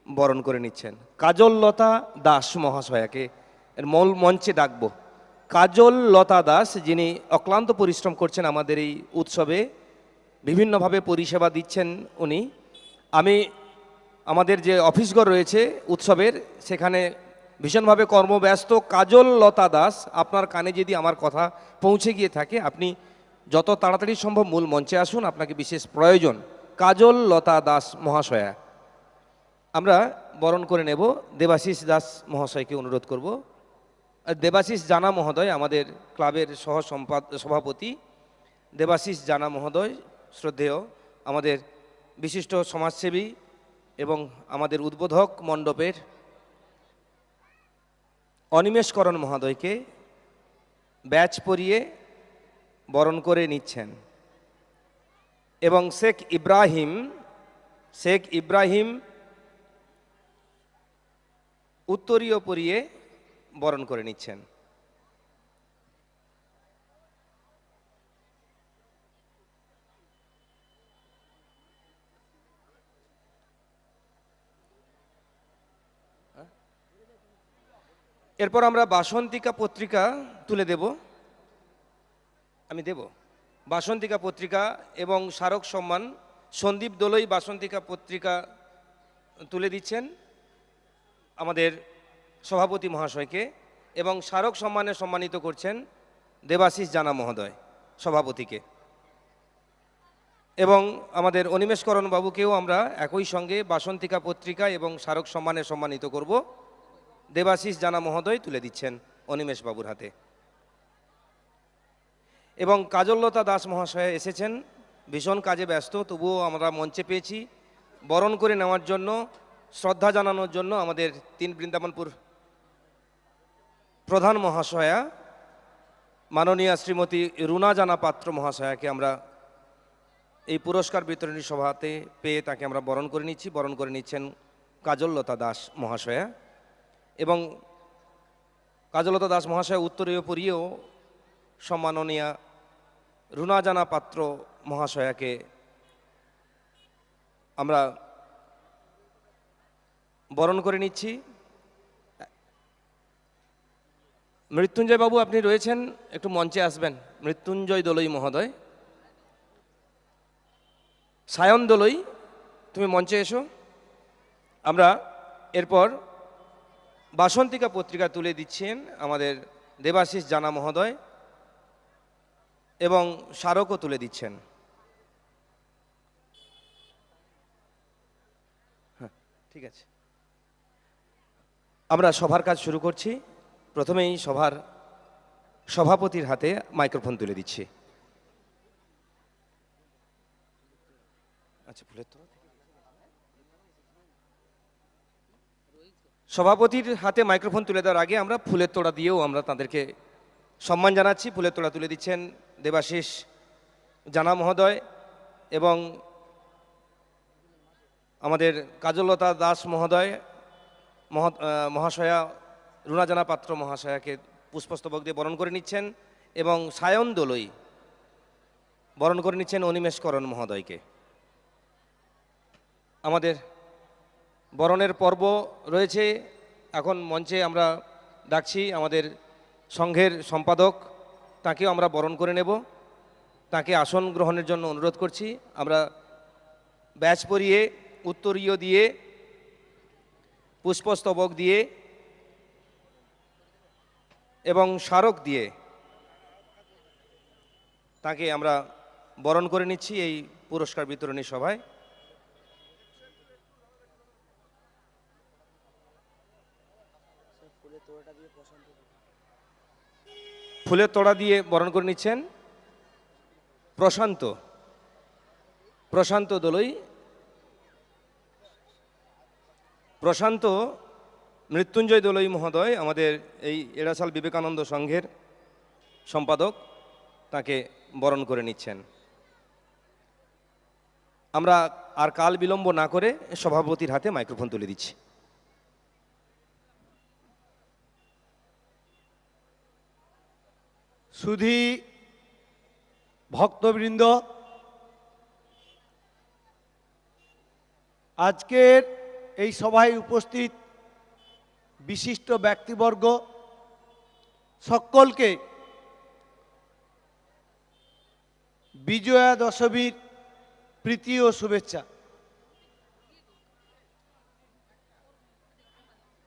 বরণ করে নিচ্ছেন। কাজল লতা দাস মহাশয়াকে এর মূল মঞ্চে ডাকবো। কাজল লতা দাস, যিনি অক্লান্ত পরিশ্রম করছেন আমাদের এই উৎসবে, বিভিন্নভাবে পরিষেবা দিচ্ছেন উনি। আমি আমাদের যে অফিসঘর রয়েছে উৎসবের, সেখানে ভীষণভাবে কর্মব্যস্ত কাজল লতা দাস, আপনার কানে যদি আমার কথা পৌঁছে গিয়ে থাকে, আপনি যত তাড়াতাড়ি সম্ভব মূল মঞ্চে আসুন, আপনাকে বিশেষ প্রয়োজন। কাজল লতা দাস মহাশয়া, আমরা বরণ করে নেব। দেবাশিস দাস মহাশয়কে অনুরোধ করব। দেবাশিস জানা মহোদয়, আমাদের ক্লাবের সভাপতি দেবাশিস জানা মহোদয়, শ্রদ্ধেয় আমাদের বিশিষ্ট সমাজসেবী এবং আমাদের উদ্বোধক মণ্ডপের অনিমেষকরণ মহোদয়কে ব্যাচ পরিয়ে বরণ করে নিচ্ছেন। এবং শেখ ইব্রাহিম উত্তরীয় পরিয়ে বরণ করে নিচ্ছেন। এরপর আমরা বাসন্তিকা পত্রিকা তুলে দেব। আমি দেব বাসন্তিকা পত্রিকা এবং স্মারক সম্মান। সন্দীপ দোলই বাসন্তিকা পত্রিকা তুলে দিচ্ছেন আমাদের সভাপতি মহাশয়কে, এবং স্মারক সম্মানে সম্মানিত করছেন দেবাশিস জানা মহোদয় সভাপতিকে। এবং আমাদের অনিমেষকরণ বাবুকেও আমরা একই সঙ্গে বাসন্তিকা পত্রিকা এবং স্মারক সম্মানে সম্মানিত করব। দেবাশিস জানা মহোদয় তুলে দিচ্ছেন অনিমেষ বাবুর হাতে। এবং কাজললতা দাস মহাশয় এসেছেন, ভীষণ কাজে ব্যস্ত, তবুও আমরা মঞ্চে পেয়েছি বরণ করে নেওয়ার জন্য, শ্রদ্ধা জানানোর জন্য। আমাদের 3 বৃন্দাবনপুর প্রধান মহাশয়া মাননীয়া শ্রীমতী রুনা জানা পাত্র মহাশয়াকে আমরা এই পুরস্কার বিতরণী সভাতে পেয়ে তাকে আমরা বরণ করে নিচ্ছি। বরণ করে নিচ্ছেন কাজললতা দাস মহাশয়া। এবং কাজললতা দাস মহাশয় উত্তরীয় পরিয়েও সম্মাননীয়া রুনা জানা পাত্র মহাশয়াকে আমরা বরণ করে নিচ্ছি। মৃত্যুঞ্জয় বাবু, আপনি রয়েছেন, একটু মঞ্চে আসবেন। মৃত্যুঞ্জয় দোলই মহোদয়, সায়ন দোলই, তুমি মঞ্চে এসো। আমরা এরপর বাসন্তিকা পত্রিকা তুলে দিচ্ছেন আমাদের দেবাশিস জানা মহোদয়, এবং স্মারকও তুলে দিচ্ছেন। হ্যাঁ, ঠিক আছে, আমরা সভার কাজ শুরু করছি। প্রথমেই সভার সভাপতির হাতে মাইক্রোফোন তুলে দিচ্ছি। আচ্ছা, সভাপতির হাতে মাইক্রোফোন তুলে দেওয়ার আগে আমরা ফুলের তোড়া দিয়েও আমরা তাদেরকে সম্মান জানাচ্ছি। ফুলের তোড়া তুলে দিচ্ছেন দেবাশিস জানা মহোদয় এবং আমাদের কাজললতা দাস মহাশয়া রুনা জানা পাত্র মহাশয়াকে পুষ্পস্তবক দিয়ে বরণ করে নিচ্ছেন, এবং সায়ন দোলই বরণ করে নিচ্ছেন অনিমেষকরণ মহোদয়কে। আমাদের বরণের পর্ব রয়েছে। এখন মঞ্চে আমরা ডাকছি আমাদের সংঘের সম্পাদক, তাকেও আমরা বরণ করে নেব। তাকে আসন গ্রহণের জন্য অনুরোধ করছি। আমরা ব্যাচ পরিয়ে, উত্তরীয় দিয়ে, পুষ্পস্তবক দিয়ে এবং স্মারক দিয়ে তাকে আমরা বরণ করে নিচ্ছি এই পুরস্কার বিতরণী সভায়। ফুলের তোড়া দিয়ে বরণ করে নিচ্ছেন প্রশান্ত দোলই। প্রশান্ত মৃত্যুঞ্জয় দোলই মহোদয়, আমাদের এই এড়াশাল বিবেকানন্দ সংঘের সম্পাদক, তাকে বরণ করে নিচ্ছেন। আমরা আর কাল বিলম্ব না করে সভাপতির হাতে মাইক্রোফোন তুলে দিচ্ছি। সুধী ভক্তবৃন্দ, আজকের এই সভায় উপস্থিত বিশিষ্ট ব্যক্তিবর্গ সকলকে বিজয়া দশমীর প্রীতি ও শুভেচ্ছা।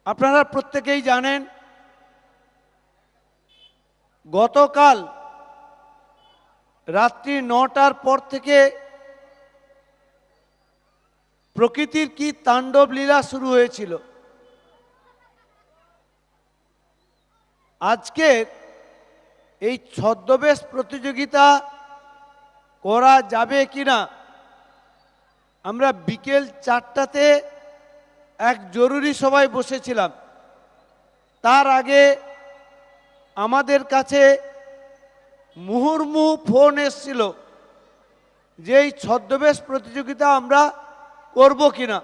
আপনারা প্রত্যেকেই জানেন গতকাল রাত্রি 9টার পর থেকে প্রকৃতির কি তাণ্ডব লীলা শুরু হয়েছিল। আজকে এই ছদ্মবেশ প্রতিযোগিতা করা যাবে কিনা আমরা বিকেল 4টাতে এক জরুরি সভায় বসেছিলাম। তার আগে আমাদের কাছে মুহুর্মুহু ফোন এসেছিল যে এই ছদ্মবেশ প্রতিযোগিতা আমরা করব কিনা।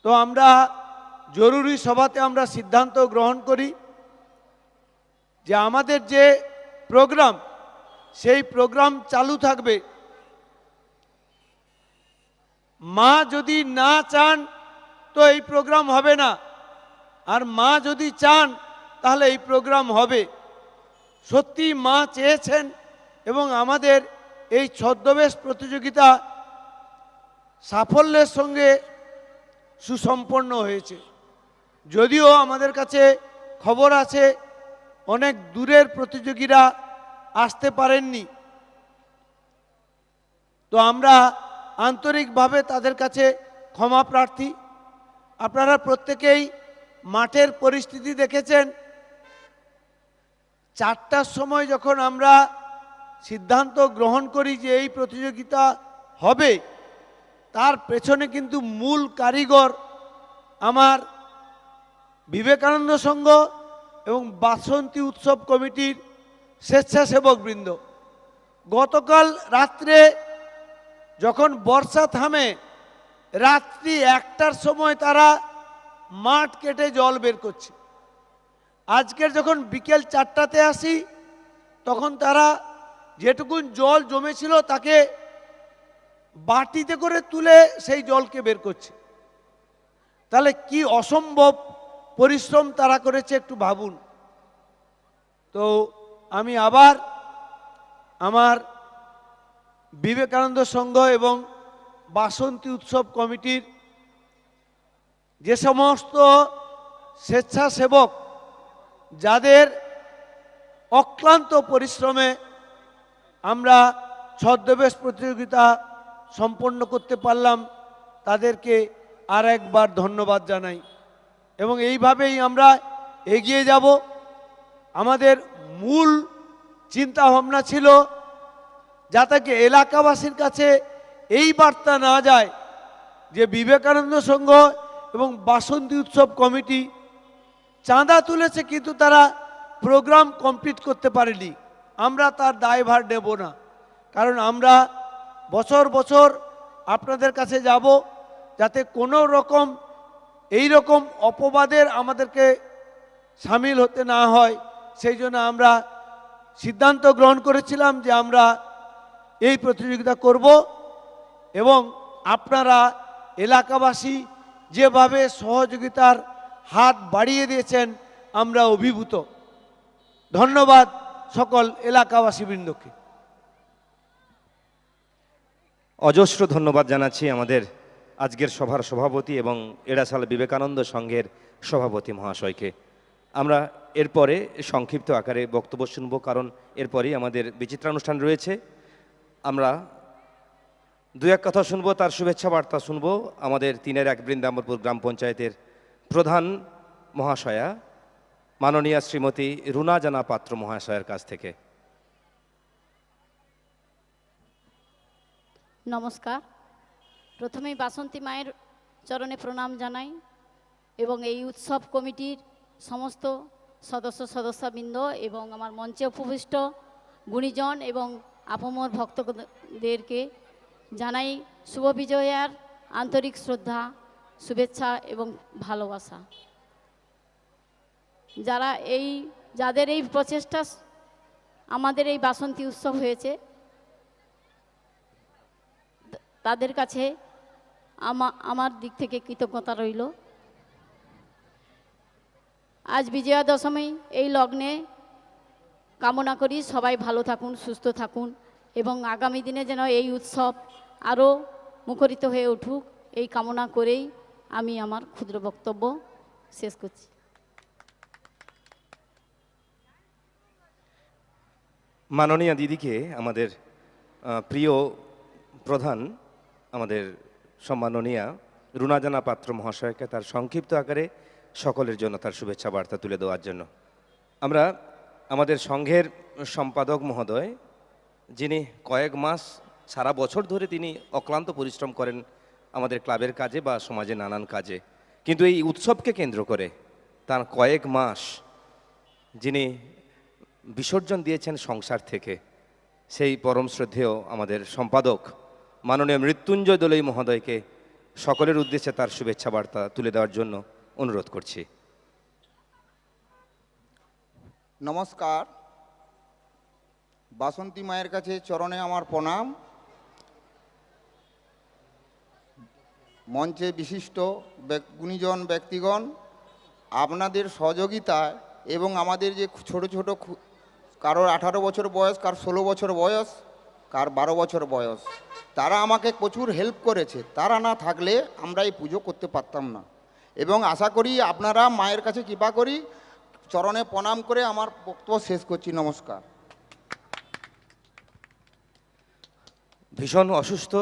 তো আমরা জরুরি সভাতে আমরা সিদ্ধান্ত গ্রহণ করি যে আমাদের যে প্রোগ্রাম সেই প্রোগ্রাম চালু থাকবে। মা যদি না চান তো এই প্রোগ্রাম হবে না, আর মা যদি চান তাহলে এই প্রোগ্রাম হবে। সত্যি মা চেয়েছেন এবং আমাদের এই ছদ্মবেশ প্রতিযোগিতা সাফল্যের সঙ্গে সুসম্পন্ন হয়েছে। যদিও আমাদের কাছে খবর আছে অনেক দূরের প্রতিযোগীরা আসতে পারেননি, তো আমরা আন্তরিকভাবে তাদের কাছে ক্ষমা প্রার্থী। আপনারা প্রত্যেকেই মাঠের পরিস্থিতি দেখেছেন। 4টার সময় যখন আমরা সিদ্ধান্ত গ্রহণ করি যে এই প্রতিযোগিতা হবে, তার পেছনে কিন্তু মূল কারিগর আমার বিবেকানন্দ সংঘ এবং বাসন্তী উৎসব কমিটির স্বেচ্ছাসেবকবৃন্দ। গতকাল রাত্রে যখন বর্ষা থামে, রাত্রি 1টার সময় তারা মাঠ কেটে জল বের করছে। আজকের যখন বিকেল 4টাতে আসি তখন তারা যেটুকুন জল জমেছিল তাকে বাটিতে করে তুলে সেই জলকে বের করছে। তাহলে কি অসম্ভব পরিশ্রম তারা করেছে একটু ভাবুন। তো আমি আবার আমার বিবেকানন্দ সংঘ এবং বাসন্তী উৎসব কমিটির যে সমস্ত স্বেচ্ছাসেবক যাদের অক্লান্ত পরিশ্রমে আমরা ছদ্মবেশ প্রতিযোগিতা সম্পন্ন করতে পারলাম, তাদেরকে আর একবার ধন্যবাদ জানাই। এবং এইভাবেই আমরা এগিয়ে যাব। আমাদের মূল চিন্তা ভাবনা ছিল যাতে এলাকাবাসীর কাছে এই বার্তা না যায় যে বিবেকানন্দ সংঘ এবং বাসন্তী উৎসব কমিটি চাঁদা তুলেছে কিন্তু তারা প্রোগ্রাম কমপ্লিট করতে পারেনি। আমরা তার দায়ভার নেব না, কারণ আমরা বছর বছর আপনাদের কাছে যাব যাতে কোনো রকম এই রকম অপবাদের আমাদেরকে সামিল হতে না হয়। সেই জন্য আমরা সিদ্ধান্ত গ্রহণ করেছিলাম যে আমরা এই প্রতিযোগিতা করব এবং আপনারা এলাকাবাসী যেভাবে সহযোগিতার হাত বাড়িয়ে দিয়েছেন আমরা অভিভূত। ধন্যবাদ সকল এলাকাবাসীবৃন্দকে। অজস্র ধন্যবাদ জানাচ্ছি আমাদের আজকের সভার সভাপতি এবং এড়াশাল বিবেকানন্দ সংঘের সভাপতি মহাশয়কে। আমরা এরপরে সংক্ষিপ্ত আকারে বক্তব্য শুনব, কারণ এরপরেই আমাদের বিচিত্রানুষ্ঠান রয়েছে। আমরা দু এক কথা শুনবো, তার শুভেচ্ছা বার্তা শুনবো আমাদের 3-1 বৃন্দাবনপুর গ্রাম পঞ্চায়েতের প্রধান মহাশয়া মাননীয়া শ্রীমতী রুনা জানা পাত্র মহাশয়ের কাছ থেকে। নমস্কার। প্রথমেই বাসন্তী মায়ের চরণে প্রণাম জানাই এবং এই উৎসব কমিটির সমস্ত সদস্যবৃন্দ এবং আমার মঞ্চে উপবিষ্ট গুণীজন এবং আপমর ভক্তদেরকে জানাই শুভ বিজয়ার আন্তরিক শ্রদ্ধা, শুভেচ্ছা এবং ভালোবাসা। যাদের এই প্রচেষ্টা আমাদের এই বাসন্তী উৎসব হয়েছে, তাদের কাছে আমার দিক থেকে কৃতজ্ঞতা রইল। আজ বিজয়া দশমী, এই লগ্নে কামনা করি সবাই ভালো থাকুন, সুস্থ থাকুন এবং আগামী দিনে যেন এই উৎসব আরও মুখরিত হয়ে উঠুক, এই কামনা করেই আমি আমার ক্ষুদ্র বক্তব্য শেষ করছি। মাননীয়া দিদিকে, আমাদের প্রিয় প্রধান, আমাদের সম্মাননীয়া রুনাজানা পাত্র মহাশয়কে তার সংক্ষিপ্ত আকারে সকলের জন্য তার শুভেচ্ছা বার্তা তুলে দেওয়ার জন্য আমরা আমাদের সংঘের সম্পাদক মহোদয়, যিনি কয়েক মাস সারা বছর ধরে তিনি অক্লান্ত পরিশ্রম করেন আমাদের ক্লাবের কাজে বা সমাজে নানান কাজে, কিন্তু এই উৎসবকে কেন্দ্র করে তার কয়েক মাস যিনি বিসর্জন দিয়েছেন সংসার থেকে, সেই পরম শ্রদ্ধেয় আমাদের সম্পাদক মাননীয় মৃত্যুঞ্জয় দোলই মহোদয়কে সকলের উদ্দেশ্যে তার শুভেচ্ছা বার্তা তুলে দেওয়ার জন্য অনুরোধ করছি। নমস্কার। বাসন্তী মায়ের কাছে চরণে আমার প্রণাম। মঞ্চে বিশিষ্ট গুণীজন ব্যক্তিগণ, আপনাদের সহযোগিতায় এবং আমাদের যে ছোট ছোট, কারোর 18 বছর বয়স, কার 16 বছর বয়স, কার 12 বছর বয়স, তারা আমাকে প্রচুর হেল্প করেছে। তারা না থাকলে আমরা এই পুজো করতে পারতাম না এবং আশা করি আপনারা মায়ের কাছে কৃপা করি। চরণে প্রণাম করে আমার বক্তব্য শেষ করছি। নমস্কার। ভীষণ অসুস্থ,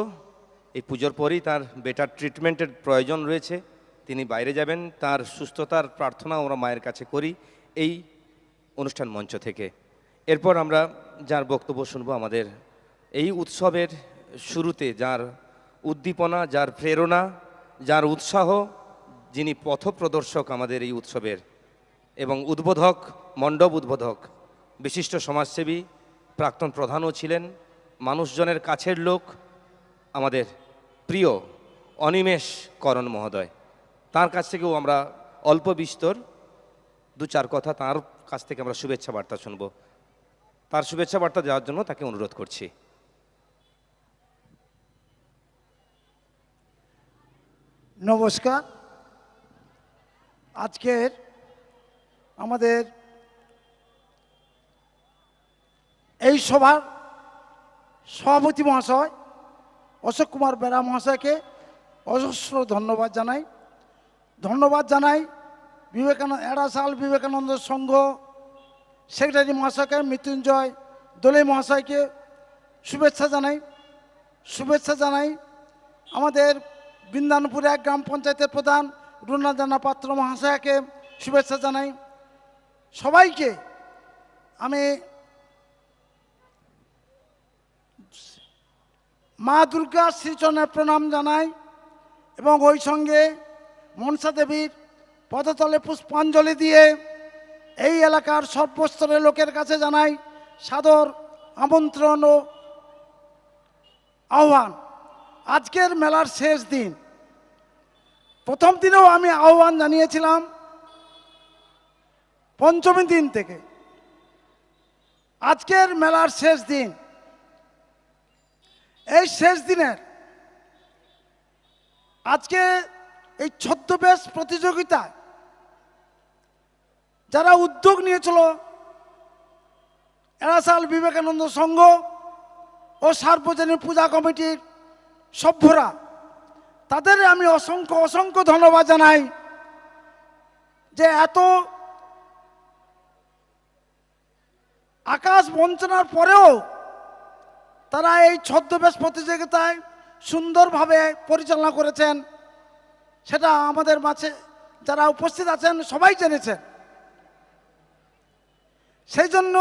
এই পুজোর পরেই তার বেটার ট্রিটমেন্টের প্রয়োজন রয়েছে, তিনি বাইরে যাবেন, তার সুস্থতার প্রার্থনা আমরা মায়ের কাছে করি এই অনুষ্ঠান মঞ্চ থেকে। এরপর আমরা যার বক্তব্য শুনবো, আমাদের এই উৎসবের শুরুতে যার উদ্দীপনা, যার প্রেরণা, যার উৎসাহ, যিনি পথপ্রদর্শক আমাদের এই উৎসবের এবং উদ্বোধক, মণ্ডপ উদ্বোধক, বিশিষ্ট সমাজসেবী, প্রাক্তন প্রধানও ছিলেন, মানুষজনের কাছের লোক, আমাদের প্রিয় অনিমেষ করণ মহোদয়। তার কাছ থেকেও আমরা অল্প বিস্তর 2-4 কথা তার কাছ থেকে আমরা শুভেচ্ছা বার্তা শুনব। তার শুভেচ্ছা বার্তা দেওয়ার জন্য তাকে অনুরোধ করছি। নমস্কার। আজকের আমাদের এই সভার সভাপতি মহাশয় অশোক কুমার বেরা মহাশয়কে অজস্র ধন্যবাদ জানাই। ধন্যবাদ জানাই এড়াশাল বিবেকানন্দ সংঘ সেক্রেটারি মহাশয়কে, মৃত্যুঞ্জয় দোলই মহাশয়কে শুভেচ্ছা জানাই। শুভেচ্ছা জানাই আমাদের বৃন্দাবনপুর 1 গ্রাম পঞ্চায়েতের প্রধান রুনাজানা পাত্র মহাশয়কে শুভেচ্ছা জানাই। সবাইকে আমি মা দুর্গা শ্রীচরণের প্রণাম জানাই এবং ওই সঙ্গে মনসা দেবীর পদতলে পুষ্পাঞ্জলি দিয়ে এই এলাকার সর্বস্তরের লোকের কাছে জানাই সাদর আমন্ত্রণ ও আহ্বান। আজকের মেলার শেষ দিন, প্রথম দিনেও আমি আহ্বান জানিয়েছিলাম পঞ্চমী দিন থেকে। আজকের মেলার শেষ দিন, এই শেষ দিনের আজকে এই ছদ্মবেশ প্রতিযোগিতায় যারা উদ্যোগ নিয়েছিল এড়াশাল বিবেকানন্দ সংঘ ও সার্বজনীন পূজা কমিটির সভ্যরা, তাদের আমি অসংখ্য অসংখ্য ধন্যবাদ জানাই যে এত আকাশ বঞ্চনার পরেও তারা এই ছদ্মবেশ প্রতিযোগিতায় সুন্দরভাবে পরিচালনা করেছেন। সেটা আমাদের মাঝে যারা উপস্থিত আছেন সবাই জেনেছেন। সেই জন্য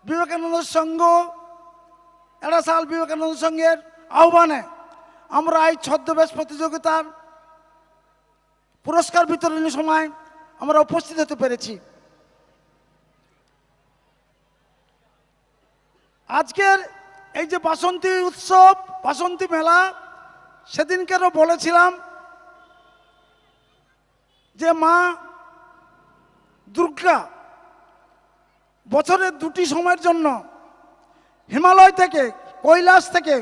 বিবেকানন্দ সংঘ, এড়াশাল বিবেকানন্দ সংঘের আহ্বানে আমরা এই ছদ্মবেশ প্রতিযোগিতার পুরস্কার বিতরণের সময় আমরা উপস্থিত হতে পেরেছি। আজকের এই যে বাসন্তী উৎসব, বাসন্তী মেলা, সেদিনকেও বলেছিলাম যে মা দুর্গা বছরের 2টি সময়ের জন্য হিমালয় থেকে, কৈলাস থেকে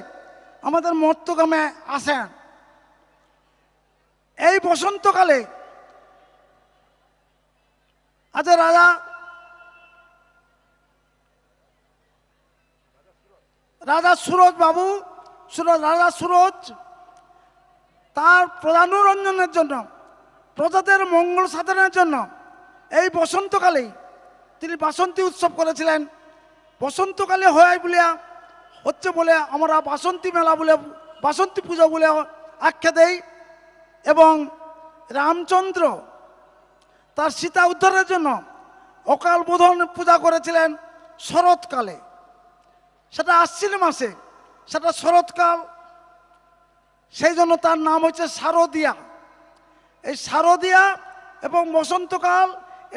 আমাদের মর্তগ্রামে আসেন এই বসন্তকালে আজ রাজা সুরজ বাবু রাজা সুরজ তার প্রধানুরঞ্জনের জন্য, প্রজাদের মঙ্গল সাধনের জন্য এই বসন্তকালেই তিনি বাসন্তী উৎসব করেছিলেন। বসন্তকালে হয় বলে হচ্ছে বলে আমরা বাসন্তী মেলা বলে, বাসন্তী পুজো বলে আখ্যা দেই। এবং রামচন্দ্র তার সীতা উদ্ধারের জন্য অকাল বোধন পূজা করেছিলেন শরৎকালে, সেটা আশ্বিন মাসে, সেটা শরৎকাল, সেই জন্য তার নাম হচ্ছে শারদিয়া। এই শারদিয়া এবং বসন্তকাল,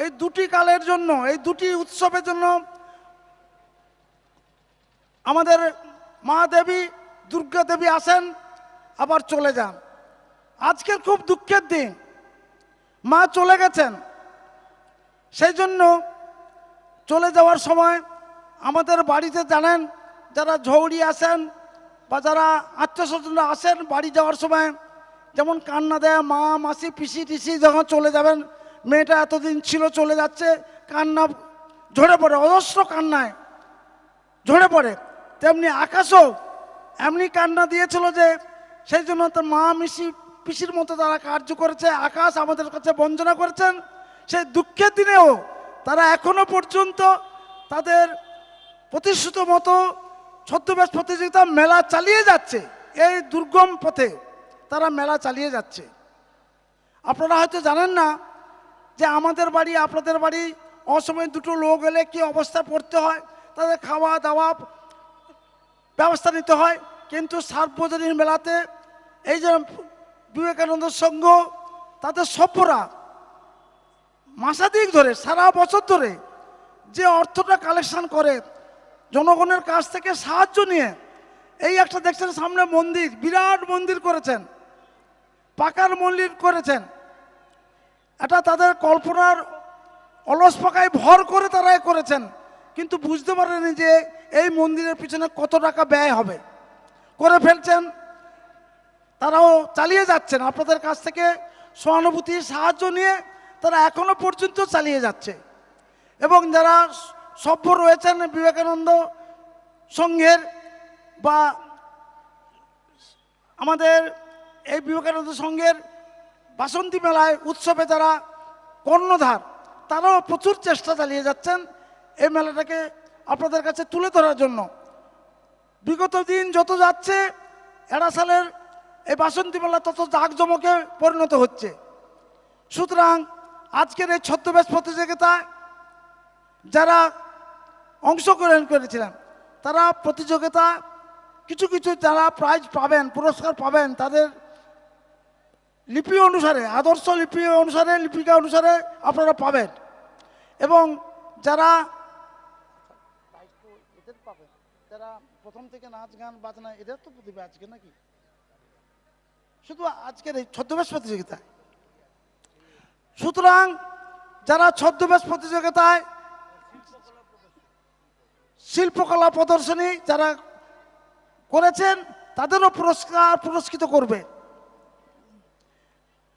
এই দুটি কালের জন্য, এই দুটি উৎসবের জন্য আমাদের মা দেবী দুর্গা দেবী আসেন আবার চলে যান। আজকের খুব দুঃখের দিন, মা চলে গেছেন। সেই জন্য চলে যাওয়ার সময় আমাদের বাড়িতে জানেন যারা ঝৌড়ি আসেন বা যারা আত্মীয় স্বজনরা আসেন, বাড়ি যাওয়ার সময় যেমন কান্না দেয়, মা মাসি পিসি টিসি যখন চলে যাবেন, মেয়েটা এতদিন ছিল চলে যাচ্ছে, কান্না ঝরে পড়ে, অজস্র কান্নায় ঝরে পড়ে। তেমনি আকাশও এমনি কান্না দিয়েছিল যে সেই জন্য তার মা মিসি পিসির মতো তারা কার্য করেছে। আকাশ আমাদের কাছে বঞ্চনা করেছেন। সেই দুঃখের দিনেও তারা এখনো পর্যন্ত তাদের প্রতিশ্রুত মতো ছদ্মবেশ প্রতিযোগিতা মেলা চালিয়ে যাচ্ছে। এই দুর্গম পথে তারা মেলা চালিয়ে যাচ্ছে। আপনারা হয়তো জানেন না যে আমাদের বাড়ি আপনাদের বাড়ি অসময়ে দুটো লোক এলে কী অবস্থা পড়তে হয়, তাদের খাওয়া দাওয়া ব্যবস্থা নিতে হয়। কিন্তু সার্বজনীন মেলাতে এই যে বিবেকানন্দ সংঘ, তাদের সভ্যরা মাসাদিক ধরে, সারা বছর ধরে যে অর্থটা কালেকশন করে জনগণের কাছ থেকে সাহায্য নিয়ে, এই একটা দেখছেন সামনে মন্দির, বিরাট মন্দির করেছেন, পাকার মন্দির করেছেন। এটা তাদের কল্পনার অলস পাকায় ভর করে তারা করেছেন, কিন্তু বুঝতে পারেনি যে এই মন্দিরের পিছনে কত টাকা ব্যয় হবে। করে ফেলছেন, তারাও চালিয়ে যাচ্ছেন। আপনাদের কাছ থেকে সহানুভূতি সাহায্য নিয়ে তারা এখনো পর্যন্ত চালিয়ে যাচ্ছে। এবং যারা সভ্য রয়েছেন বিবেকানন্দ সংঘের বা আমাদের এই বিবেকানন্দ সংঘের বাসন্তী মেলায় উৎসবে যারা কর্ণধার, তারাও প্রচুর চেষ্টা চালিয়ে যাচ্ছেন এই মেলাটাকে আপনাদের কাছে তুলে ধরার জন্য। বিগত দিন যত যাচ্ছে এড়াশালের এই বাসন্তী মেলা তত জাঁকজমকে পরিণত হচ্ছে। সুতরাং আজকের এই ছদ্মবেশ প্রতিযোগিতায় যারা অংশগ্রহণ করেছিলেন তারা প্রতিযোগিতা কিছু কিছু যারা প্রাইজ পাবেন, পুরস্কার পাবেন, তাদের লিপি অনুসারে, আদর্শ লিপি অনুসারে, লিপিকা অনুসারে আপনারা পাবেন। এবং যারা পাবেন, যারা প্রথম থেকে নাচ গান বাজনা, এদের তো প্রতিভা আজকে নাকি শুধু আজকের এই ছদ্মবেশ প্রতিযোগিতায়। সুতরাং যারা ছদ্মবেশ প্রতিযোগিতায় শিল্পকলা প্রদর্শনী যারা করেছেন তাদেরও পুরস্কৃত করবে।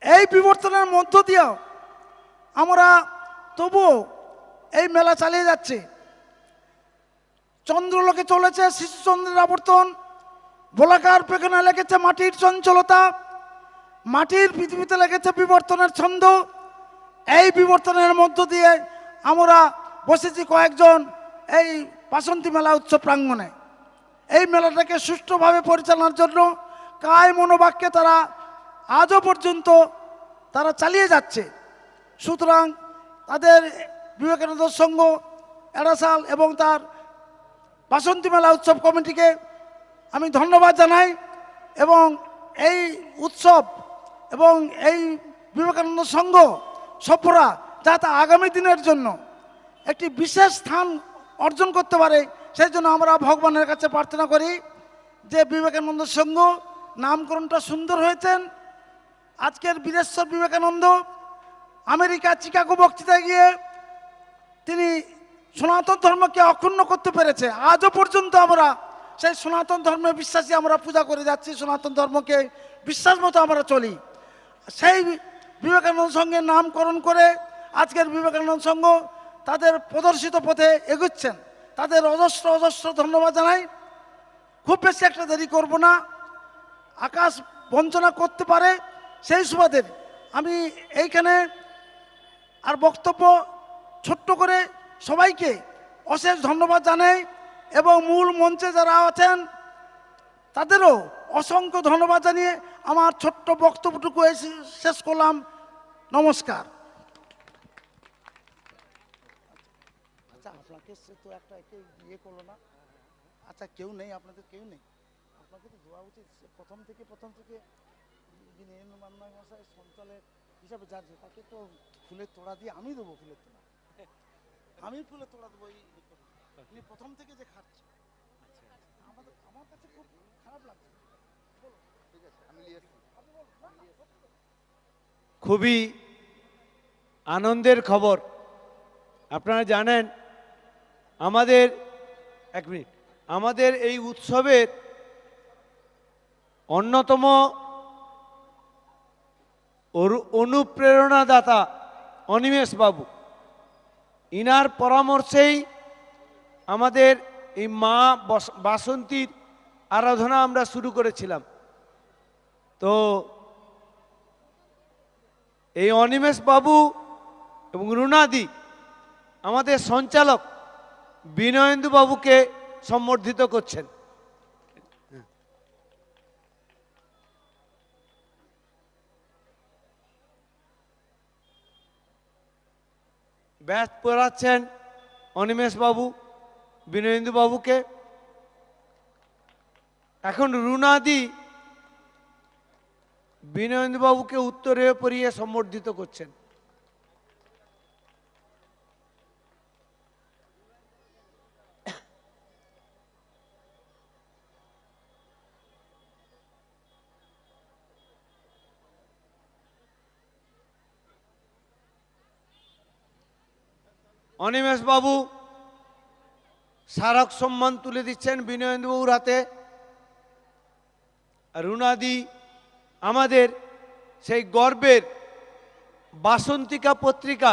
এই বিবর্তনের মধ্য দিয়েও আমরা তবুও এই মেলা চালিয়ে যাচ্ছি। চন্দ্রলোকে চলেছে শিশুচন্দ্রের আবর্তন, ভোলাকার পেখনে লেগেছে মাটির চঞ্চলতা, মাটির পৃথিবীতে লেগেছে বিবর্তনের ছন্দ। এই বিবর্তনের মধ্য দিয়ে আমরা বসেছি কয়েকজন এই বাসন্তী মেলা উৎসব প্রাঙ্গণে। এই মেলাটাকে সুষ্ঠুভাবে পরিচালনার জন্য কায় মনোবাক্যে তারা আজও পর্যন্ত তারা চালিয়ে যাচ্ছে। সুতরাং তাদের বিবেকানন্দ সংঘ এড়াশাল এবং তার বাসন্তী মেলা উৎসব কমিটিকে আমি ধন্যবাদ জানাই। এবং এই উৎসব এবং এই বিবেকানন্দ সংঘ সভ্যরা যাতে আগামী দিনের জন্য একটি বিশেষ স্থান অর্জন করতে পারে, সেই জন্য আমরা ভগবানের কাছে প্রার্থনা করি যে বিবেকানন্দ সংঘ নামকরণটা সুন্দর হয়েছেন। আজকের বীরেশ্বর বিবেকানন্দ আমেরিকা চিকাগো বক্তৃতায় গিয়ে তিনি সনাতন ধর্মকে অক্ষুণ্ণ করতে পেরেছে। আজও পর্যন্ত আমরা সেই সনাতন ধর্মে বিশ্বাসী, আমরা পূজা করে যাচ্ছি, সনাতন ধর্মকে বিশ্বাস মতো আমরা চলি। সেই বিবেকানন্দ সংঘের নামকরণ করে আজকের বিবেকানন্দ সংঘ তাদের প্রদর্শিত পথে এগুচ্ছেন। তাদের অজস্র অজস্র ধন্যবাদ জানাই। খুব বেশি একটা দেরি করব না, আকাশ বঞ্চনা করতে পারে সেই সুবাদে আমি এইখানে আর বক্তব্য ছোট্ট করে সবাইকে অশেষ ধন্যবাদ জানাই এবং মূল মঞ্চে যারা আছেন তাদেরও অসংখ্য ধন্যবাদ জানিয়ে আমার ছোট্ট বক্তব্যটুকু শেষ করলাম। নমস্কার। আচ্ছা, আপনাকে সে তো একটা ইয়ে করলো না। আচ্ছা, কেউ নেই, আপনাদের কেউ নেই, আপনাকে তো দেওয়া উচিত। প্রথম থেকে যিনি মান্নাই মশাই সঞ্চালক হিসাবে যাচ্ছে তাকে তো ফুলের তোড়া দিয়ে আমি দেবো। ফুলের তোড়া আমি ফুলের তোড়া দেবো। এই প্রথম থেকে যে খাচ্ছে আমার কাছে খুব খারাপ লাগছে। খুবই আনন্দের খবর। আপনারা জানেন আমাদের আমাদের এই উৎসবের অন্যতম অনুপ্রেরণাদাতা অনিমেষ বাবু, ইনার পরামর্শেই আমাদের এই মা বাসন্তীর আরাধনা আমরা শুরু করেছিলাম। তো এই অনিমেষ বাবু এবং রুনাদি আমাদের সঞ্চালক বিনয়েন্দু বাবুকে সম্বর্ধিত করছেন। ব্যাচ পড়াচ্ছেন অনিমেষ বাবু বিনয়েন্দু বাবুকে। এখন রুনাদি বিনয়েন্দু বাবুকে উত্তরে পড়িয়ে সম্বর্ধিত করছেন। অনিমেষ বাবু স্মারক সম্মান তুলে দিচ্ছেন বিনয়েন্দু বাবুর হাতে। রুনাদি আমাদের সেই গর্বের বাসন্তিকা পত্রিকা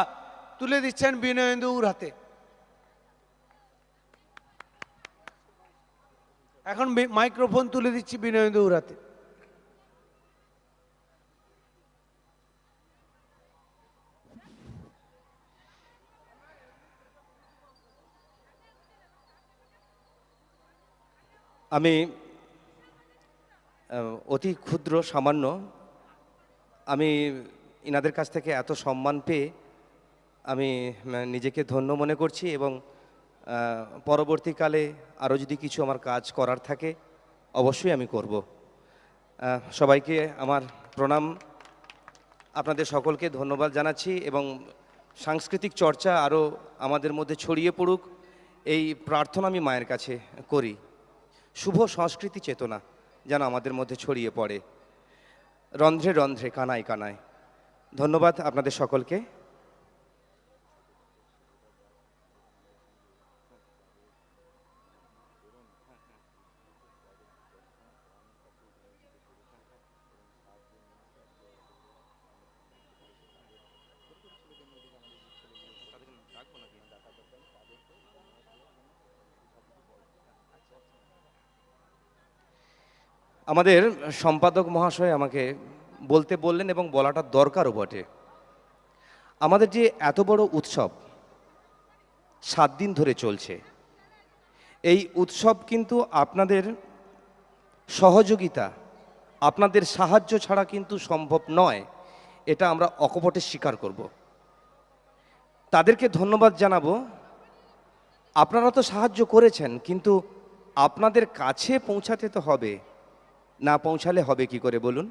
তুলে দিচ্ছেন বিনয়েন্দু বাবুর হাতে। এখন মাইক্রোফোন তুলে দিচ্ছি বিনয়েন্দু বাবুর হাতে। আমি অতি ক্ষুদ্র সামান্য, আমি ইনাদের কাছ থেকে এত সম্মান পেয়ে আমি নিজেকে ধন্য মনে করছি এবং পরবর্তীকালে আরও যদি কিছু আমার কাজ করার থাকে অবশ্যই আমি করব। সবাইকে আমার প্রণাম, আপনাদের সকলকে ধন্যবাদ জানাচ্ছি এবং সাংস্কৃতিক চর্চা আরও আমাদের মধ্যে ছড়িয়ে পড়ুক এই প্রার্থনা আমি মায়ের কাছে করি। শুভ সংস্কৃতি চেতনা যেন আমাদের মধ্যে ছড়িয়ে পড়ে রন্ধ্রে রন্ধ্রে কানায় কানায়। ধন্যবাদ আপনাদের সকলকে। আমাদের সম্পাদক মহাশয় আমাকে বলতে বললেন এবং বলাটা দরকারও বটে। আমাদের যে এত বড় উৎসব 7 দিন ধরে চলছে, এই উৎসব কিন্তু আপনাদের সহযোগিতা, আপনাদের সাহায্য ছাড়া কিন্তু সম্ভব নয়, এটা আমরা অকপটে স্বীকার করব। তাদেরকে ধন্যবাদ জানাবো। আপনারা তো সাহায্য করেছেন, কিন্তু আপনাদের কাছে পৌঁছাতে তো হবে, না পৌঁছালে হবে কি করে বলুন?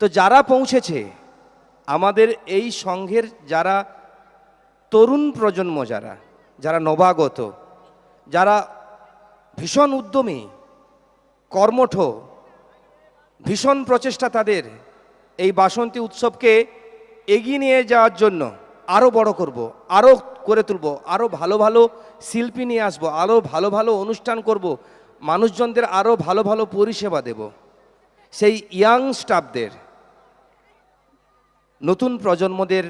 তো যারা পৌঁছেছে, আমাদের এই সংঘের যারা তরুণ প্রজন্ম, যারা নবাগত, যারা ভীষণ উদ্যমী, কর্মঠ, ভীষণ প্রচেষ্টা তাদের এই বাসন্তী উৎসবকে এগিয়ে নিয়ে যাওয়ার জন্য আরও বড় করব, আরও করে তুলব, আরও ভালো ভালো শিল্পী নিয়ে আসবো, আরও ভালো ভালো অনুষ্ঠান করব, মানুষজনদের আরও ভালো ভালো পরিষেবা দেব। সেই ইয়াং স্টাফদের নতুন প্রজন্মদের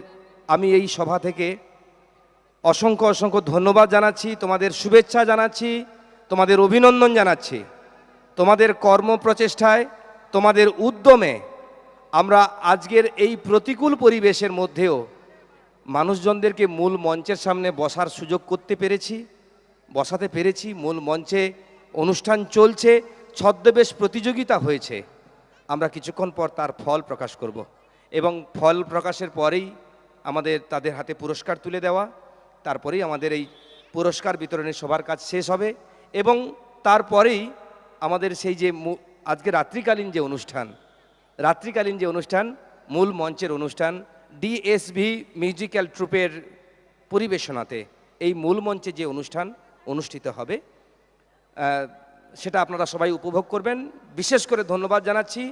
আমি এই সভা থেকে অসংখ্য অসংখ্য ধন্যবাদ জানাচ্ছি, তোমাদের শুভেচ্ছা জানাচ্ছি, তোমাদের অভিনন্দন জানাচ্ছি। তোমাদের কর্মপ্রচেষ্টায়, তোমাদের উদ্যমে আমরা আজকের এই প্রতিকূল পরিবেশের মধ্যেও মানুষজনদেরকে মূল মঞ্চের সামনে বসার সুযোগ বসাতে পেরেছি। মূল মঞ্চে অনুষ্ঠান চলছে, ছদ্মবেশ প্রতিযোগিতা হয়েছে। আমরা কিছুক্ষণ পর তার ফল প্রকাশ করব এবং ফল প্রকাশের পরেই আমাদের তাদের হাতে পুরস্কার তুলে দেওয়া, তারপরেই আমাদের এই পুরস্কার বিতরণের সবার কাজ শেষ হবে এবং তারপরেই আমাদের সেই যে আজকে রাত্রিকালীন যে অনুষ্ঠান মূল মঞ্চের অনুষ্ঠান ডিএসভি মিউজিক্যাল ট্রুপের পরিবেশনাতে এই মূল মঞ্চে যে অনুষ্ঠান অনুষ্ঠিত হবে সেটা আপনারা সবাই উপভোগ করবেন। বিশেষ করে ধন্যবাদ জানাচ্ছি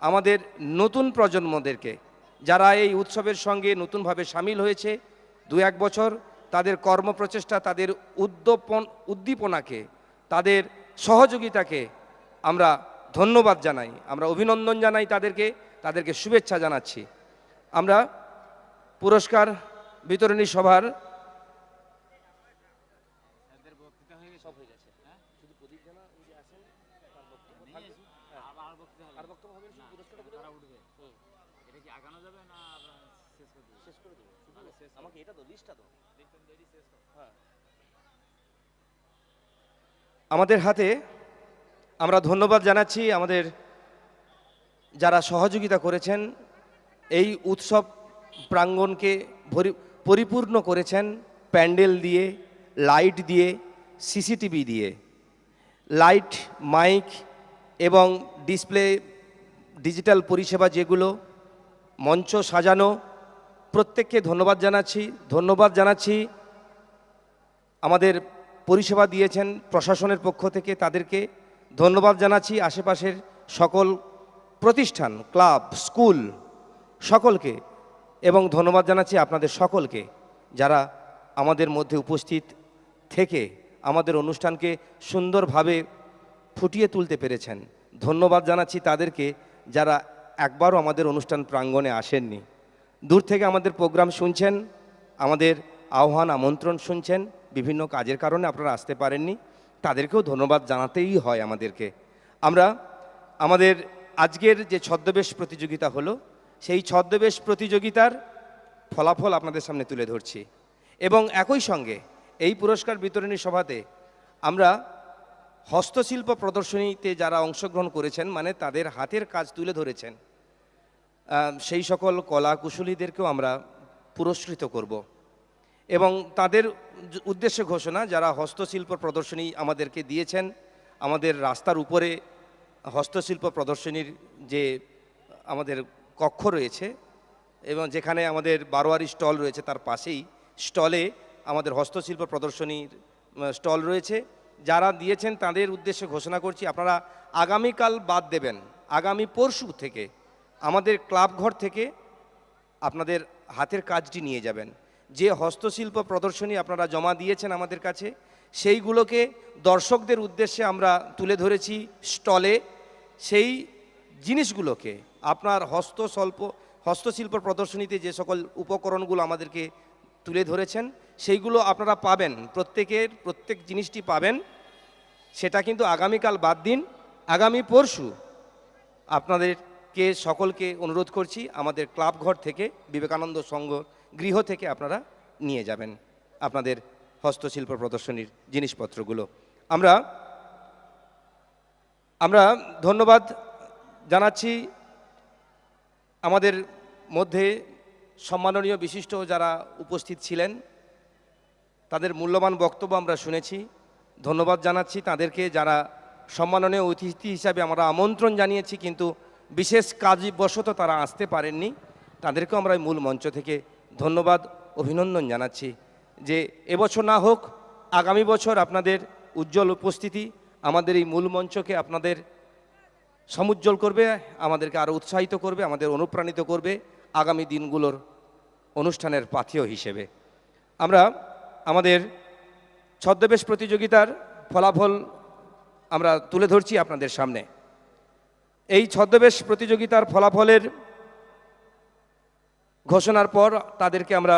আমাদের নতুন প্রজন্মদেরকে, যারা এই উৎসবের সঙ্গে নতুনভাবে সামিল হয়েছে। 2-1 বছর তাদের কর্মপ্রচেষ্টা, তাদের উদ্দীপনাকে, তাদের সহযোগিতাকে আমরা ধন্যবাদ জানাই, আমরা অভিনন্দন জানাই, তাদেরকে শুভেচ্ছা জানাচ্ছি। আমরা পুরস্কার বিতরণী সভার আমাদের হাতে আমরা ধন্যবাদ জানাচ্ছি আমাদের যারা সহযোগিতা করেছেন, এই উৎসব প্রাঙ্গণকে পরিপূর্ণ করেছেন প্যান্ডেল দিয়ে, লাইট দিয়ে, সিসিটিভি দিয়ে। লাইট, মাইক এবং ডিসপ্লে, ডিজিটাল পরিষেবা যেগুলো, মঞ্চ সাজানো, প্রত্যেককে ধন্যবাদ জানাচ্ছি। আমাদের পরিষেবা দিয়েছেন প্রশাসনের পক্ষ থেকে, তাদেরকে ধন্যবাদ জানাচ্ছি। আশেপাশের সকল প্রতিষ্ঠান, ক্লাব, স্কুল সকলকে, এবং ধন্যবাদ জানাচ্ছি আপনাদের সকলকে যারা আমাদের মধ্যে উপস্থিত থেকে আমাদের অনুষ্ঠানকে সুন্দরভাবে ফুটিয়ে তুলতে পেরেছেন। ধন্যবাদ জানাচ্ছি তাদেরকে যারা একবারও আমাদের অনুষ্ঠান প্রাঙ্গণে আসেননি, দূর থেকে আমাদের প্রোগ্রাম শুনছেন, আমাদের আহ্বান আমন্ত্রণ শুনছেন, বিভিন্ন কাজের কারণে আপনারা আসতে পারেননি, তাদেরকেও ধন্যবাদ জানাতেই হয় আমাদেরকে। আমরা আমাদের আজকের যে ছদ্মবেশ প্রতিযোগিতা হলো, সেই ছদ্মবেশ প্রতিযোগিতার ফলাফল আপনাদের সামনে তুলে ধরছি এবং একই সঙ্গে এই পুরস্কার বিতরণী সভাতে আমরা হস্তশিল্প প্রদর্শনীতে যারা অংশগ্রহণ করেছেন, মানে তাদের হাতের কাজ তুলে ধরেছেন, সেই সকল কলা কুশলীদেরকেও আমরা পুরস্কৃত করব এবং তাদের উদ্দেশ্যে ঘোষণা, যারা হস্তশিল্প প্রদর্শনী আমাদেরকে দিয়েছেন। আমাদের রাস্তার উপরে হস্তশিল্প প্রদর্শনীর যে আমাদের কক্ষ রয়েছে এবং যেখানে আমাদের বারোয়ারি স্টল রয়েছে, তার পাশেই স্টলে আমাদের হস্তশিল্প প্রদর্শনীর স্টল রয়েছে। যারা দিয়েছেন তাদের উদ্দেশ্যে ঘোষণা করছি, আপনারা আগামীকাল বাদ দেবেন, আগামী পরশু থেকে আমাদের ক্লাব ঘর থেকে আপনাদের হাতের কাজটি নিয়ে যাবেন। যে হস্তশিল্প প্রদর্শনী আপনারা জমা দিয়েছেন আমাদের কাছে, সেইগুলোকে দর্শকদের উদ্দেশ্যে আমরা তুলে ধরেছি স্টলে। সেই জিনিসগুলোকে আপনার হস্তশিল্প প্রদর্শনীতে যে সকল উপকরণগুলো আমাদেরকে তুলে ধরেছেন, সেইগুলো আপনারা পাবেন, প্রত্যেক জিনিসটি পাবেন। সেটা কিন্তু আগামীকাল বাদ দিন, আগামী পরশু আপনাদেরকে সকলকে অনুরোধ করছি আমাদের ক্লাব ঘর থেকে, বিবেকানন্দ সংঘ গৃহ থেকে আপনারা নিয়ে যাবেন আপনাদের হস্তশিল্প প্রদর্শনীর জিনিসপত্রগুলো। আমরা ধন্যবাদ জানাচ্ছি আমাদের মধ্যে সম্মাননীয় বিশিষ্ট যারা উপস্থিত ছিলেন, তাদের মূল্যবান বক্তব্য আমরা শুনেছি। ধন্যবাদ জানাচ্ছি তাদেরকে যারা সম্মাননীয় অতিথি হিসাবে আমরা আমন্ত্রণ জানিয়েছি, কিন্তু বিশেষ কাজবশত তারা আসতে পারেননি। তাদেরকেও আমরা মূল মঞ্চ থেকে ধন্যবাদ অভিনন্দন জানাচ্ছি যে এবছর না হোক আগামী বছর আপনাদের উজ্জ্বল উপস্থিতি আমাদের এই মূল মঞ্চকে আপনাদের সমুজ্জ্বল করবে, আমাদেরকে আরও উৎসাহিত করবে, আমাদের অনুপ্রাণিত করবে আগামী দিনগুলোর অনুষ্ঠানের পাথেয় হিসেবে। আমরা আমাদের ছদ্মবেশ প্রতিযোগিতার ফলাফল আমরা তুলে ধরছি আপনাদের সামনে। এই ছদ্মবেশ প্রতিযোগিতার ফলাফলের ঘোষণার পর তাদেরকে আমরা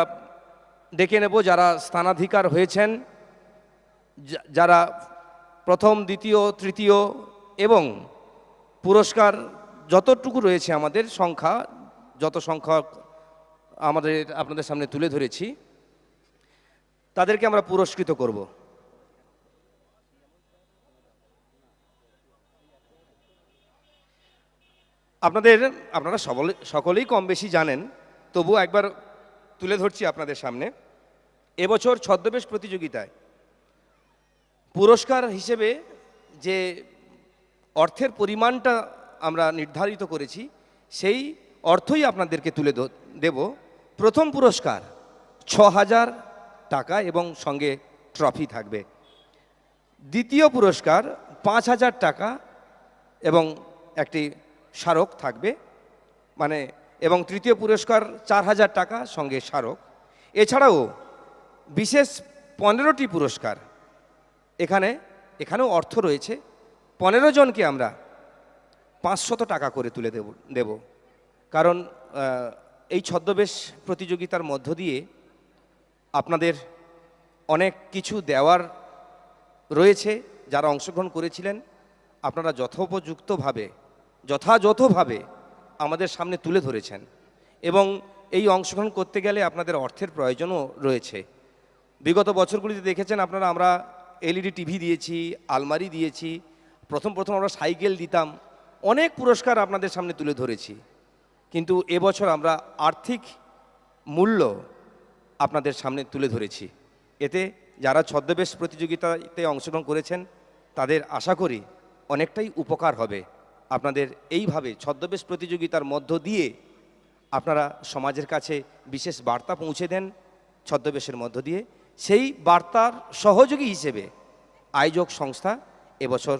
ডেকে নেব, যারা স্থানাধিকার হয়েছেন, যারা প্রথম, দ্বিতীয়, তৃতীয় এবং পুরস্কার যতটুকু রয়েছে আমাদের সংখ্যা, যত সংখ্যক আমাদের আপনাদের সামনে তুলে ধরেছি, তাদেরকে আমরা পুরস্কৃত করব। আপনারা সকলেই কম বেশি জানেন, তবু একবার তুলে ধরছি আপনাদের সামনে। এবছর ছদ্মবেশ প্রতিযোগিতায় পুরস্কার হিসেবে যে অর্থের পরিমাণটা আমরা নির্ধারিত করেছি, সেই অর্থই আপনাদেরকে তুলে দেব। প্রথম পুরস্কার 6,000 টাকা এবং সঙ্গে ট্রফি থাকবে। দ্বিতীয় পুরস্কার 5,000 টাকা এবং একটি স্মারক থাকবে, এবং তৃতীয় পুরস্কার 4,000 টাকা সঙ্গে স্মারক। এছাড়াও বিশেষ 15টি পুরস্কার, এখানেও অর্থ রয়েছে। 15 জনকে আমরা 500 টাকা করে তুলে দেব। কারণ এই ছদ্মবেশ প্রতিযোগিতার মধ্য দিয়ে আপনাদের অনেক কিছু দেওয়ার রয়েছে। যারা অংশগ্রহণ করেছিলেন, আপনারা যথাযথভাবে আমাদের সামনে তুলে ধরেছেন, এবং এই অংশগ্রহণ করতে গেলে আপনাদের অর্থের প্রয়োজনও রয়েছে। বিগত বছরগুলিতে দেখেছেন আপনারা, আমরা LED টিভি দিয়েছি, আলমারি দিয়েছি, প্রথম আমরা সাইকেল দিতাম, অনেক পুরস্কার আপনাদের সামনে তুলে ধরেছি। কিন্তু এবছর আমরা আর্থিক মূল্য আপনাদের সামনে তুলে ধরেছি। এতে যারা ছদ্মবেশ প্রতিযোগিতাতে অংশগ্রহণ করেছেন, তাদের আশা করি অনেকটাই উপকার হবে। আপনাদের এইভাবে ছদ্মবেশ প্রতিযোগিতার মধ্য দিয়ে আপনারা সমাজের কাছে বিশেষ বার্তা পৌঁছে দেন ছদ্মবেশের মধ্য দিয়ে। সেই বার্তার সহযোগী হিসেবে আয়োজক সংস্থা এবছর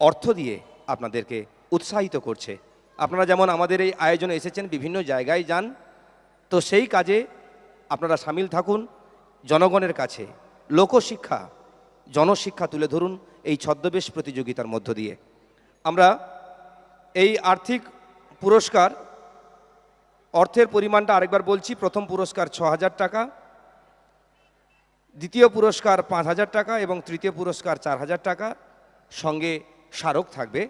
অর্থ দিয়ে আপনাদেরকে উৎসাহিত করছে। আপনারা যেমন আমাদের এই আয়োজনে এসেছেন, বিভিন্ন জায়গায় যান, তো সেই কাজে আপনারা সামিল থাকুন। জনগণের কাছে লোকশিক্ষা, জনশিক্ষা তুলে ধরুন এই ছদ্মবেশ প্রতিযোগিতার মধ্য দিয়ে। আমরা এই আর্থিক পুরস্কার, অর্থের পরিমাণটা আরেকবার বলছি। প্রথম পুরস্কার 6,000 টাকা, দ্বিতীয় পুরস্কার 5,000 টাকা এবং তৃতীয় পুরস্কার 4,000 টাকা, সঙ্গে স্মারক থাকবে।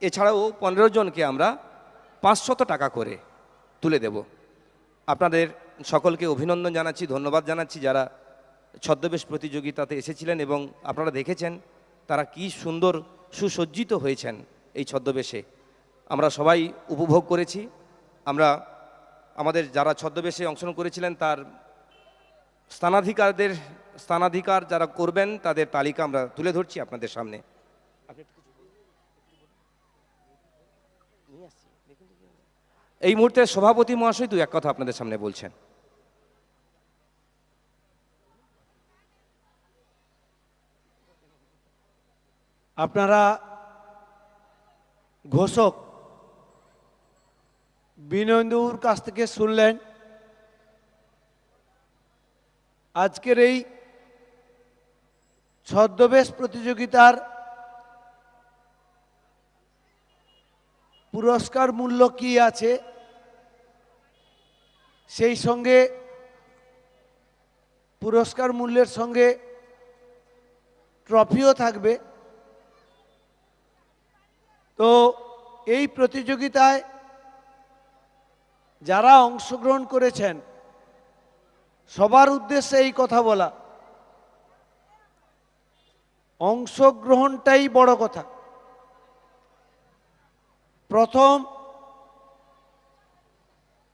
এছাড়াও 15 জনকে আমরা 500 টাকা করে তুলে দেব। আপনাদের সকলকে অভিনন্দন জানাচ্ছি, ধন্যবাদ জানাচ্ছি যারা ছদ্মবেশ প্রতিযোগিতাতে এসেছিলেন, এবং আপনারা দেখেছেন তারা কি সুন্দর সুসজ্জিত হয়েছেন এই ছদ্মবেশে। আমরা সবাই উপভোগ করেছি। আমাদের যারা ছদ্মবেশে অংশগ্রহণ করেছিলেন, তার স্থানাধিকার যারা করবেন, তাদের তালিকা আমরা তুলে ধরছি আপনাদের সামনে। এই মুহূর্তে সভাপতি মহাশয় এক কথা আপনাদের সামনে বলছেন। আপনারা ঘোষক বিনয়বাবুর কাছ থেকে শুনলেন আজকের এই ছদ্মবেশ প্রতিযোগিতার পুরস্কার মূল্য কি আছে, সেই সঙ্গে পুরস্কার মূল্যের সঙ্গে ট্রফিও থাকবে। তো এই প্রতিযোগিতায় যারা অংশগ্রহণ করেছেন সবার উদ্দেশ্যে এই কথা বলা, অংশগ্রহণটাই বড় কথা। প্রথম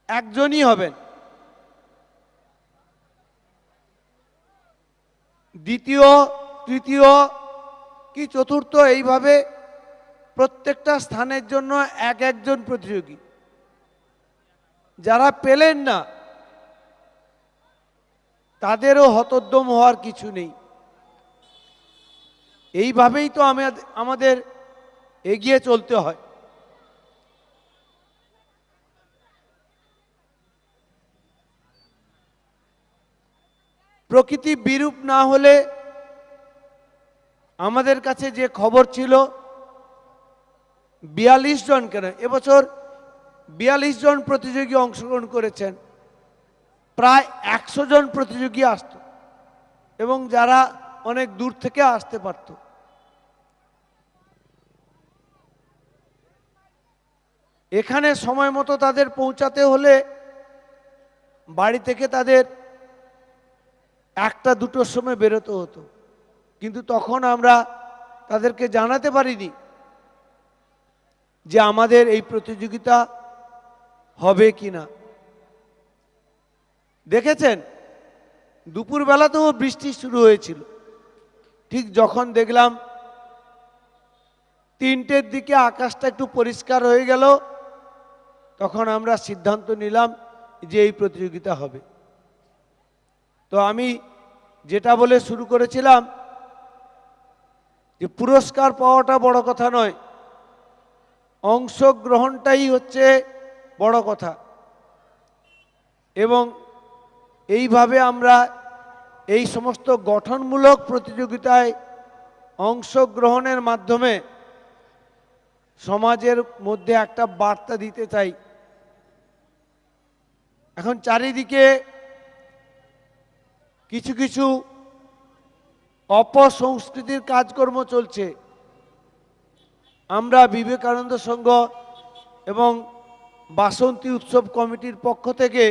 একজনই হবেন, দ্বিতীয়, তৃতীয় কি চতুর্থ, এইভাবে প্রত্যেকটা স্থানের জন্য একজন প্রতিযোগী। যারা পেলেন না তাদেরও হতোদ্যম হওয়ার কিছু নেই। এইভাবেই তো আমাদের এগিয়ে চলতে হয়। প্রকৃতি বিরূপ না হলে আমাদের কাছে যে খবর ছিল 42 জন, কেন এবছর 42 জন প্রতিযোগী অংশগ্রহণ করেছেন। প্রায় 100 জন প্রতিযোগী আসতো এবং যারা অনেক দূর থেকে আসতে পারত। এখানে সময় মতো তাদের পৌঁছাতে হলে বাড়ি থেকে তাদের 1টা-2টোর সময় বেরোতে হতো, কিন্তু তখন আমরা তাদেরকে জানাতে পারিনি যে আমাদের এই প্রতিযোগিতা হবে কিনা। দেখেছেন দুপুরবেলাতেও বৃষ্টি শুরু হয়েছিল। ঠিক যখন দেখলাম 3টের দিকে আকাশটা একটু পরিষ্কার হয়ে গেল, তখন আমরা সিদ্ধান্ত নিলাম যে এই প্রতিযোগিতা হবে। তো আমি যেটা বলে শুরু করেছিলাম যে পুরস্কার পাওয়াটা বড় কথা নয়, অংশগ্রহণটাই হচ্ছে বড় কথা। এবং এইভাবে আমরা এই সমস্ত গঠনমূলক প্রতিযোগিতায় অংশগ্রহণের মাধ্যমে সমাজের মধ্যে একটা বার্তা দিতে চাই। এখন চারিদিকে কিছু কিছু অপসংস্কৃতির কাজকর্ম চলছে। আমরা বিবেকানন্দ সংঘ এবং বাসন্তী উৎসব কমিটির পক্ষ থেকে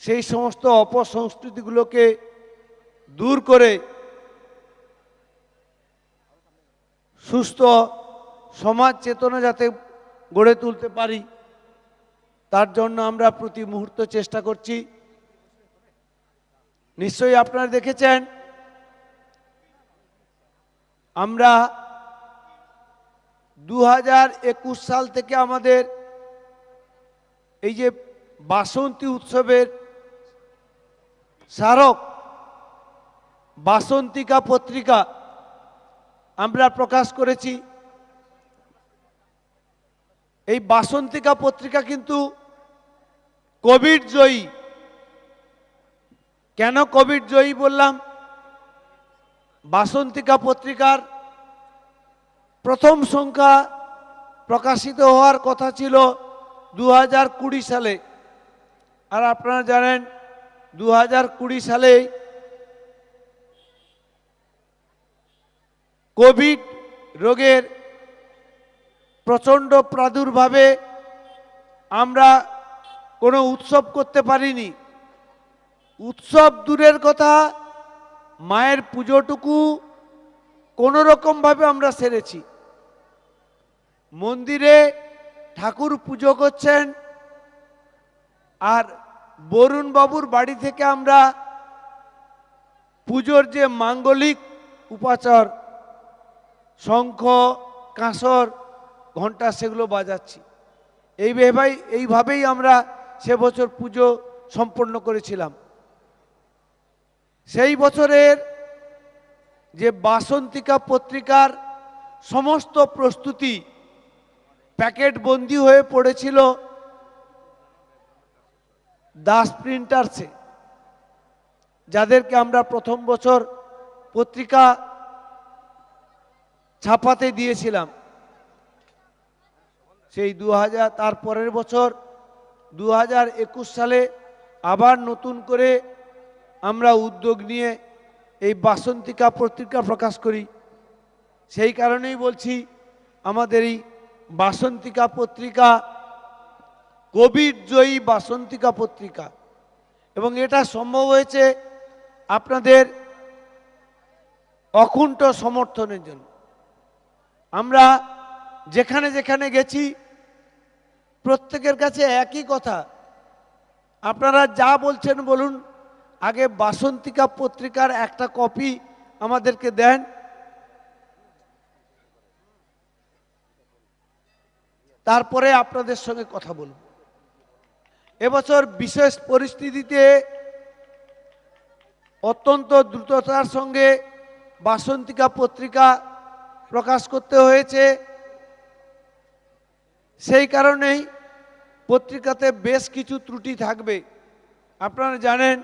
সেই সমস্ত অপসংস্কৃতিগুলোকে দূর করে সুস্থ সমাজ চেতনা যাতে গড়ে তুলতে পারি, তার জন্য আমরা প্রতি মুহূর্ত চেষ্টা করছি। নিশ্চয়ই আপনারা দেখেছেন আমরা 2021 সাল থেকে আমাদের এই যে বাসন্তী উৎসবের স্মারক বাসন্তিকা পত্রিকা আমরা প্রকাশ করেছি। এই বাসন্তিকা পত্রিকা কিন্তু কোভিড জয়ী। কেন কোভিড জয়ী বললাম? বাসন্তিকা পত্রিকার প্রথম সংখ্যা প্রকাশিত হওয়ার কথা ছিল 2020 সালে, আর আপনারা জানেন 2020 সালে কোভিড রোগের প্রচণ্ড প্রাদুর্ভাবে আমরা কোনো উৎসব করতে পারিনি। উৎসব দূরের কথা, মায়ের পুজোটুকু কোনো রকমভাবে আমরা সেরেছি। মন্দিরে ঠাকুর পুজো করছেন, আর বরুণ বাবুর বাড়ি থেকে আমরা পুজোর যে মাঙ্গলিক উপাচার, শঙ্খ, কাঁসর, ঘণ্টা, সেগুলো বাজাচ্ছি। এইভাবেই আমরা সে বছর পুজো সম্পন্ন করেছিলাম। সেই বছরের যে বাসন্তিকা পত্রিকার সমস্ত প্রস্তুতি প্যাকেট বন্দি হয়ে পড়েছিল দাস প্রিন্টার্সে, যাদেরকে আমরা প্রথম বছর পত্রিকা ছাপাতে দিয়েছিলাম। সেই 2000, তার পরের বছর 2021 সালে আবার নতুন করে আমরা উদ্যোগ নিয়ে এই বাসন্তিকা পত্রিকা প্রকাশ করি। সেই কারণেই বলছি আমাদের এই বাসন্তিকা পত্রিকা কোভিড জয়ী বাসন্তিকা পত্রিকা, এবং এটা সম্ভব হয়েছে আপনাদের অকুণ্ঠ সমর্থনের জন্য। আমরা যেখানে যেখানে গেছি প্রত্যেকের কাছে একই কথা, আপনারা যা বলছেন বলুন, আগে বাসন্তিকা পত্রিকার একটা কপি আমাদেরকে দেন, তারপরে আপনাদের সঙ্গে কথা বলব। এবছর বিশেষ পরিস্থিতিতে অত্যন্ত দ্রুততার সঙ্গে বাসন্তিকা পত্রিকা প্রকাশ করতে হয়েছে। সেই কারণেই পত্রিকাতে বেশ কিছু ত্রুটি থাকবে। আপনারা জানেন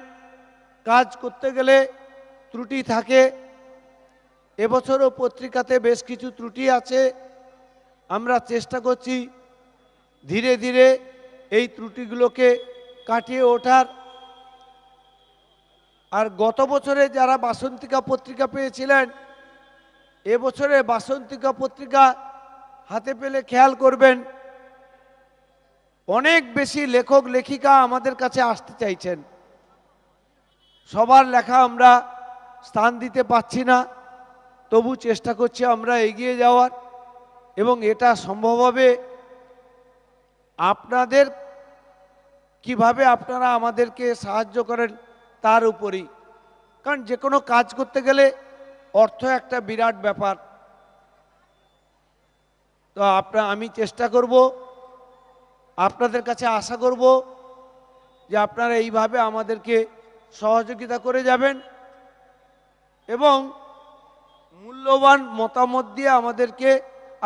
কাজ করতে গেলে ত্রুটি থাকে। এবছরও পত্রিকাতে বেশ কিছু ত্রুটি আছে। আমরা চেষ্টা করছি ধীরে ধীরে এই ত্রুটিগুলোকে কাটিয়ে ওঠার, আর গত বছরে যারা বাসন্তিকা পত্রিকা পেয়েছিলেন, এবছরে বাসন্তিকা পত্রিকা হাতে পেলে খেয়াল করবেন অনেক বেশি লেখক লেখিকা আমাদের কাছে আসতে চাইছেন। সবার লেখা আমরা স্থান দিতে পারছি না, তবু চেষ্টা করছি আমরা এগিয়ে যাওয়ার, এবং এটা সম্ভব হবে আপনাদের কিভাবে আপনারা আমাদেরকে সাহায্য করেন তার উপরই। কারণ যে কোনো কাজ করতে গেলে অর্থ একটা বিরাট ব্যাপার। তো আমি চেষ্টা করব, আপনাদের কাছে আশা করব যে আপনারা এইভাবে আমাদেরকে সহযোগিতা করে যাবেন এবং মূল্যবান মতামত দিয়ে আমাদেরকে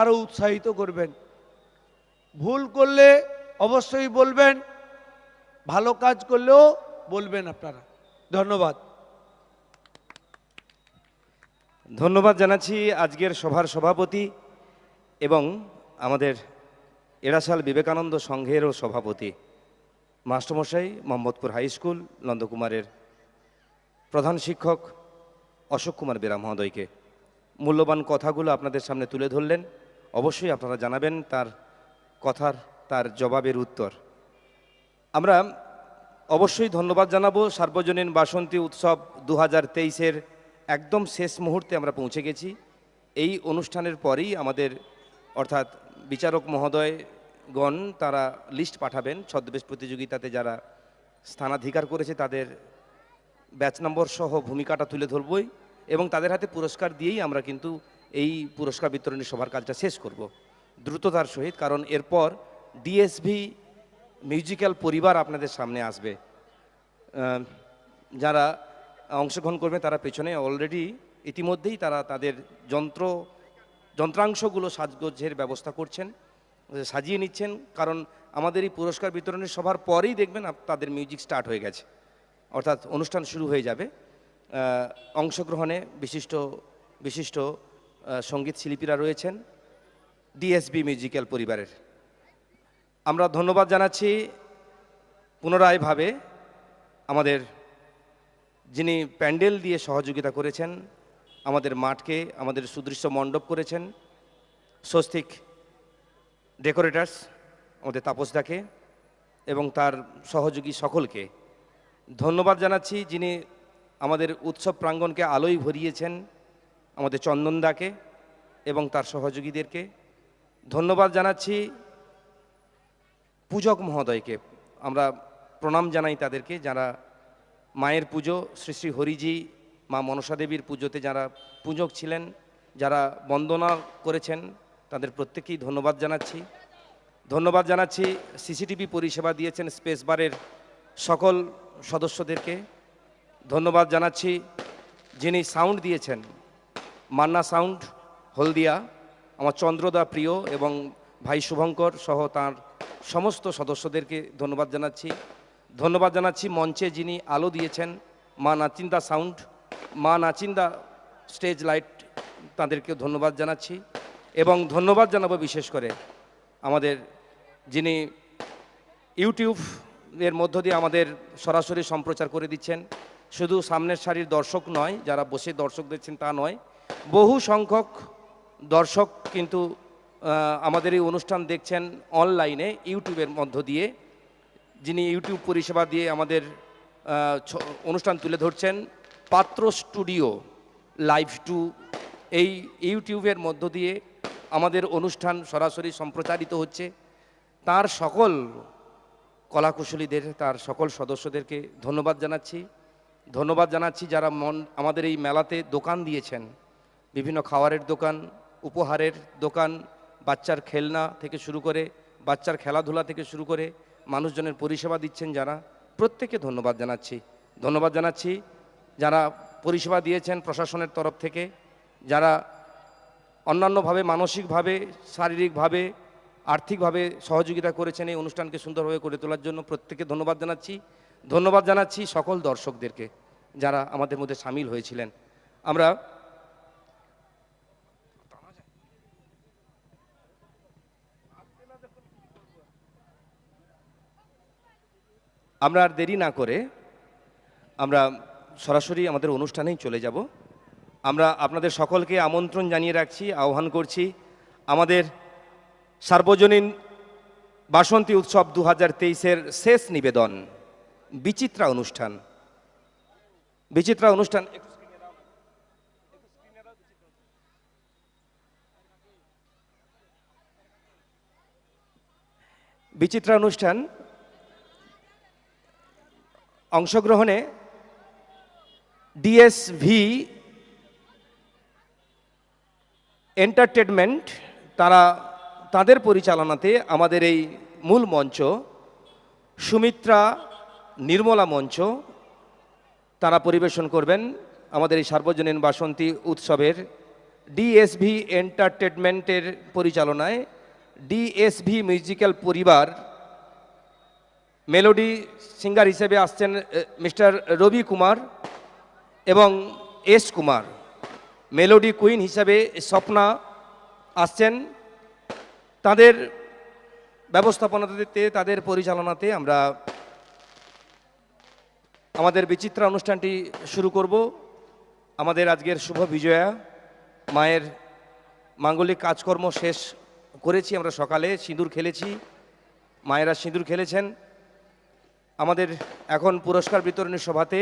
আরো উৎসাহিত করবেন। ভুল করলে অবশ্যই বলবেন, ভালো কাজ করলেও বলবেন আপনারা। ধন্যবাদ। ধন্যবাদ জানাচ্ছি আজকের সভার সভাপতি এবং আমাদের এড়াশাল বিবেকানন্দ সংঘেরও সভাপতি মাস্টারমশাই, মোহাম্মদপুর হাই স্কুল নন্দকুমারের প্রধান শিক্ষক অশোক কুমার বেরা মহোদয়কে। মূল্যবান কথাগুলো আপনাদের সামনে তুলে ধরলেন। অবশ্যই আপনারা জানাবেন তার জবাবের উত্তর। আমরা অবশ্যই ধন্যবাদ জানাবো। সার্বজনীন বাসন্তী উৎসব 2023-এর একদম শেষ মুহূর্তে আমরা পৌঁছে গেছি। এই অনুষ্ঠানের পরেই আমাদের অর্থাৎ বিচারক মহোদয়গণ তারা লিস্ট পাঠাবেন ছদ্মবেশ প্রতিযোগিতাতে যারা স্থানাধিকার করেছে তাদের ব্যাচ নম্বর সহ ভূমিকাটা তুলে ধরবই এবং তাদের হাতে পুরস্কার দিয়েই আমরা কিন্তু এই পুরস্কার বিতরণী সভার কাজটা শেষ করব দ্রুততার সহিত। কারণ এরপর ডিএসভি মিউজিক্যাল পরিবার আপনাদের সামনে আসবে। যারা অংশগ্রহণ করবে তারা পেছনে অলরেডি ইতিমধ্যেই তারা তাদের যন্ত্রাংশগুলো সাজগোজের ব্যবস্থা করছেন, সাজিয়ে নিচ্ছেন। কারণ আমাদের এই পুরস্কার বিতরণী সভার পরেই দেখবেন তাদের মিউজিক স্টার্ট হয়ে গেছে, অর্থাৎ অনুষ্ঠান শুরু হয়ে যাবে। অংশগ্রহণে বিশিষ্ট সঙ্গীত শিল্পীরা রয়েছেন ডিএসবি মিউজিক্যাল পরিবারের। আমরা ধন্যবাদ জানাচ্ছি পুনরায়ভাবে আমাদের যিনি প্যান্ডেল দিয়ে সহযোগিতা করেছেন, আমাদের মাঠকে আমাদের সুদৃশ্য মণ্ডপ করেছেন, স্বস্তিক ডেকোরেটার্স আমাদের তাপসদাকে এবং তার সহযোগী সকলকে ধন্যবাদ জানাচ্ছি। যিনি আমাদের উৎসব প্রাঙ্গণকে আলোয় ভরিয়েছেন আমাদের চন্দনদাকে এবং তার সহযোগীদেরকে ধন্যবাদ জানাচ্ছি। পূজক মহোদয়কে আমরা প্রণাম জানাই তাদেরকে, যারা মায়ের পুজো শ্রী শ্রী হরিজি মা মনসা দেবীর পুজোতে যারা পূজক ছিলেন, যারা বন্দনা করেছেন, তাদের প্রত্যেকেই ধন্যবাদ জানাচ্ছি। ধন্যবাদ জানাচ্ছি সিসিটিভি পরিষেবা দিয়েছেন স্পেস বারের সকল সদস্যদেরকে। ধন্যবাদ জানাচ্ছি যিনি সাউন্ড দিয়েছেন মান্না সাউন্ড হলদিয়া, আমার চন্দ্রদা প্রিয় এবং ভাই শুভঙ্কর সহ তার সমস্ত সদস্যদেরকে ধন্যবাদ জানাচ্ছি। ধন্যবাদ জানাচ্ছি মঞ্চে যিনি আলো দিয়েছেন মা নাচিন্দা সাউন্ড, মা নাচিন্দা স্টেজ লাইট, তাদেরকে ধন্যবাদ জানাচ্ছি। এবং ধন্যবাদ জানাবো বিশেষ করে আমাদের যিনি ইউটিউবের মধ্য দিয়ে আমাদের সরাসরি সম্প্রচার করে দিচ্ছেন। শুধু সামনের সারির দর্শক নয়, যারা বসে দর্শক দেখছেন তা নয়, বহু সংখ্যক দর্শক কিন্তু আমাদের এই অনুষ্ঠান দেখছেন অনলাইনে ইউটিউবের মধ্য দিয়ে। যিনি ইউটিউব পরিষেবা দিয়ে আমাদের অনুষ্ঠান তুলে ধরছেন, পাত্র স্টুডিও লাইভ টু, এই ইউটিউবের মধ্য দিয়ে আমাদের অনুষ্ঠান সরাসরি সম্প্রচারিত হচ্ছে। তার সকল কলাকুশলীদের, তার সকল সদস্যদেরকে ধন্যবাদ জানাচ্ছি। ধন্যবাদ জানাচ্ছি যারা আমাদের এই মেলাতে দোকান দিয়েছেন, বিভিন্ন খাবারের দোকান, উপহারের দোকান, বাচ্চার খেলনা থেকে শুরু করে বাচ্চার খেলাধুলা থেকে শুরু করে মানুষজনের পরিষেবা দিচ্ছেন যারা, প্রত্যেকে ধন্যবাদ জানাচ্ছি। ধন্যবাদ জানাচ্ছি যারা পরিষেবা দিয়েছেন প্রশাসনের তরফ থেকে, যারা অন্যান্যভাবে মানসিকভাবে, শারীরিকভাবে, আর্থিকভাবে সহযোগিতা করেছেন এই অনুষ্ঠানকে সুন্দরভাবে করে তোলার জন্য, প্রত্যেকে ধন্যবাদ জানাচ্ছি। ধন্যবাদ জানাচ্ছি সকল দর্শকদেরকে যারা আমাদের মধ্যে সামিল হয়েছিলেন। আমরা আমরা আর দেরি না করে আমরা সরাসরি আমাদের অনুষ্ঠানেই চলে যাব। আমরা আপনাদের সকলকে আমন্ত্রণ জানিয়ে রাখছি, আহ্বান করছি আমাদের সার্বজনীন বাসন্তী উৎসব 2023-এর শেষ নিবেদন বিচিত্রা অনুষ্ঠান। বিচিত্রা অনুষ্ঠান বিচিত্রা অনুষ্ঠান অংশগ্রহণে ডিএসভি এন্টারটেনমেন্ট তারা তাদের পরিচালনাতে আমাদের এই মূল মঞ্চ সুমিত্রা নির্মলা মঞ্চ তারা পরিবেশন করবেন আমাদের এই সার্বজনীন বাসন্তী উৎসবের ডিএসভি এন্টারটেনমেন্টের পরিচালনায় ডিএসভি মিউজিক্যাল পরিবার। মেলোডি সিঙ্গার হিসেবে আসছেন মিস্টার রবি কুমার এবং এস কুমার। মেলোডি কুইন হিসাবে স্বপ্না আসছেন। তাদের ব্যবস্থাপনাতে তাদের পরিচালনাতে আমরা আমাদের বিচিত্রা অনুষ্ঠানটি শুরু করব। আমাদের আজকের শুভ বিজয়া মায়ের মাঙ্গলিক কাজকর্ম শেষ করেছি আমরা, সকালে সিঁদুর খেলেছি, মায়েরা সিঁদুর খেলেছেন। আমাদের এখন পুরস্কার বিতরণী সভাতে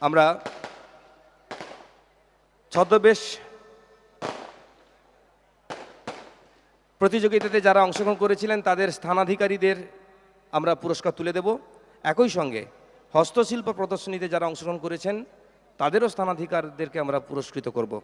আমরা ছদ্মবেশ প্রতিযোগিতাতে যারা অংশগ্রহণ করেছিলেন তাদের স্থানাধিকারীদের আমরা পুরস্কার তুলে দেব। একই সঙ্গে হস্তশিল্প প্রদর্শনীতে যারা অংশগ্রহণ করেছেন তাদেরও স্থানাধিকারদেরকে আমরা পুরস্কৃত করব।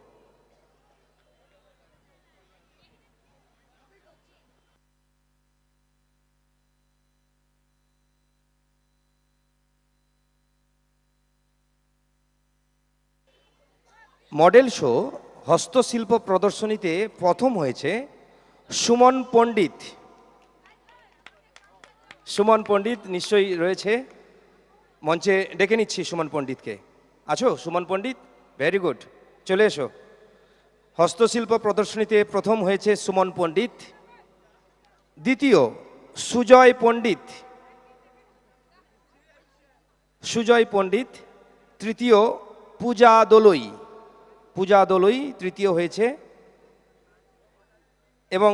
মডেল শো হস্তশিল্প প্রদর্শনীতে প্রথম হয়েছে সুমন পণ্ডিত। সুমন পণ্ডিত নিশ্চয়ই রয়েছে, মঞ্চে ডেকে নিচ্ছি সুমন পণ্ডিতকে। আছো সুমন পণ্ডিত? ভেরি গুড, চলে এসো। হস্তশিল্প প্রদর্শনীতে প্রথম হয়েছে সুমন পণ্ডিত, দ্বিতীয় সুজয় পণ্ডিত, সুজয় পণ্ডিত, তৃতীয় পূজা দোলই, পূজা দোলই তৃতীয় হয়েছে। এবং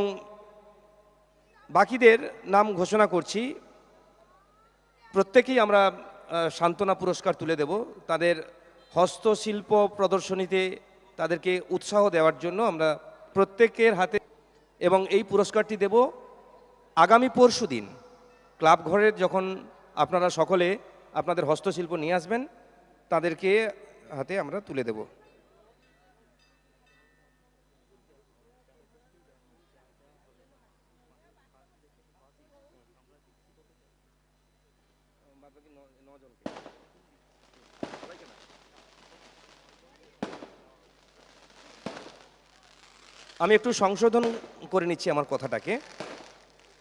বাকিদের নাম ঘোষণা করছি, প্রত্যেকেই আমরা সান্ত্বনা পুরস্কার তুলে দেব। তাদের হস্তশিল্প প্রদর্শনীতে তাদেরকে উৎসাহ দেওয়ার জন্য আমরা প্রত্যেকের হাতে, এবং এই পুরস্কারটি দেব আগামী পরশু দিন ক্লাব ঘরের যখন আপনারা সকলে আপনাদের হস্তশিল্প নিয়ে আসবেন তাদেরকে হাতে আমরা তুলে দেব। আমি একটু সংশোধন করে নিচ্ছি আমার কথাটাকে।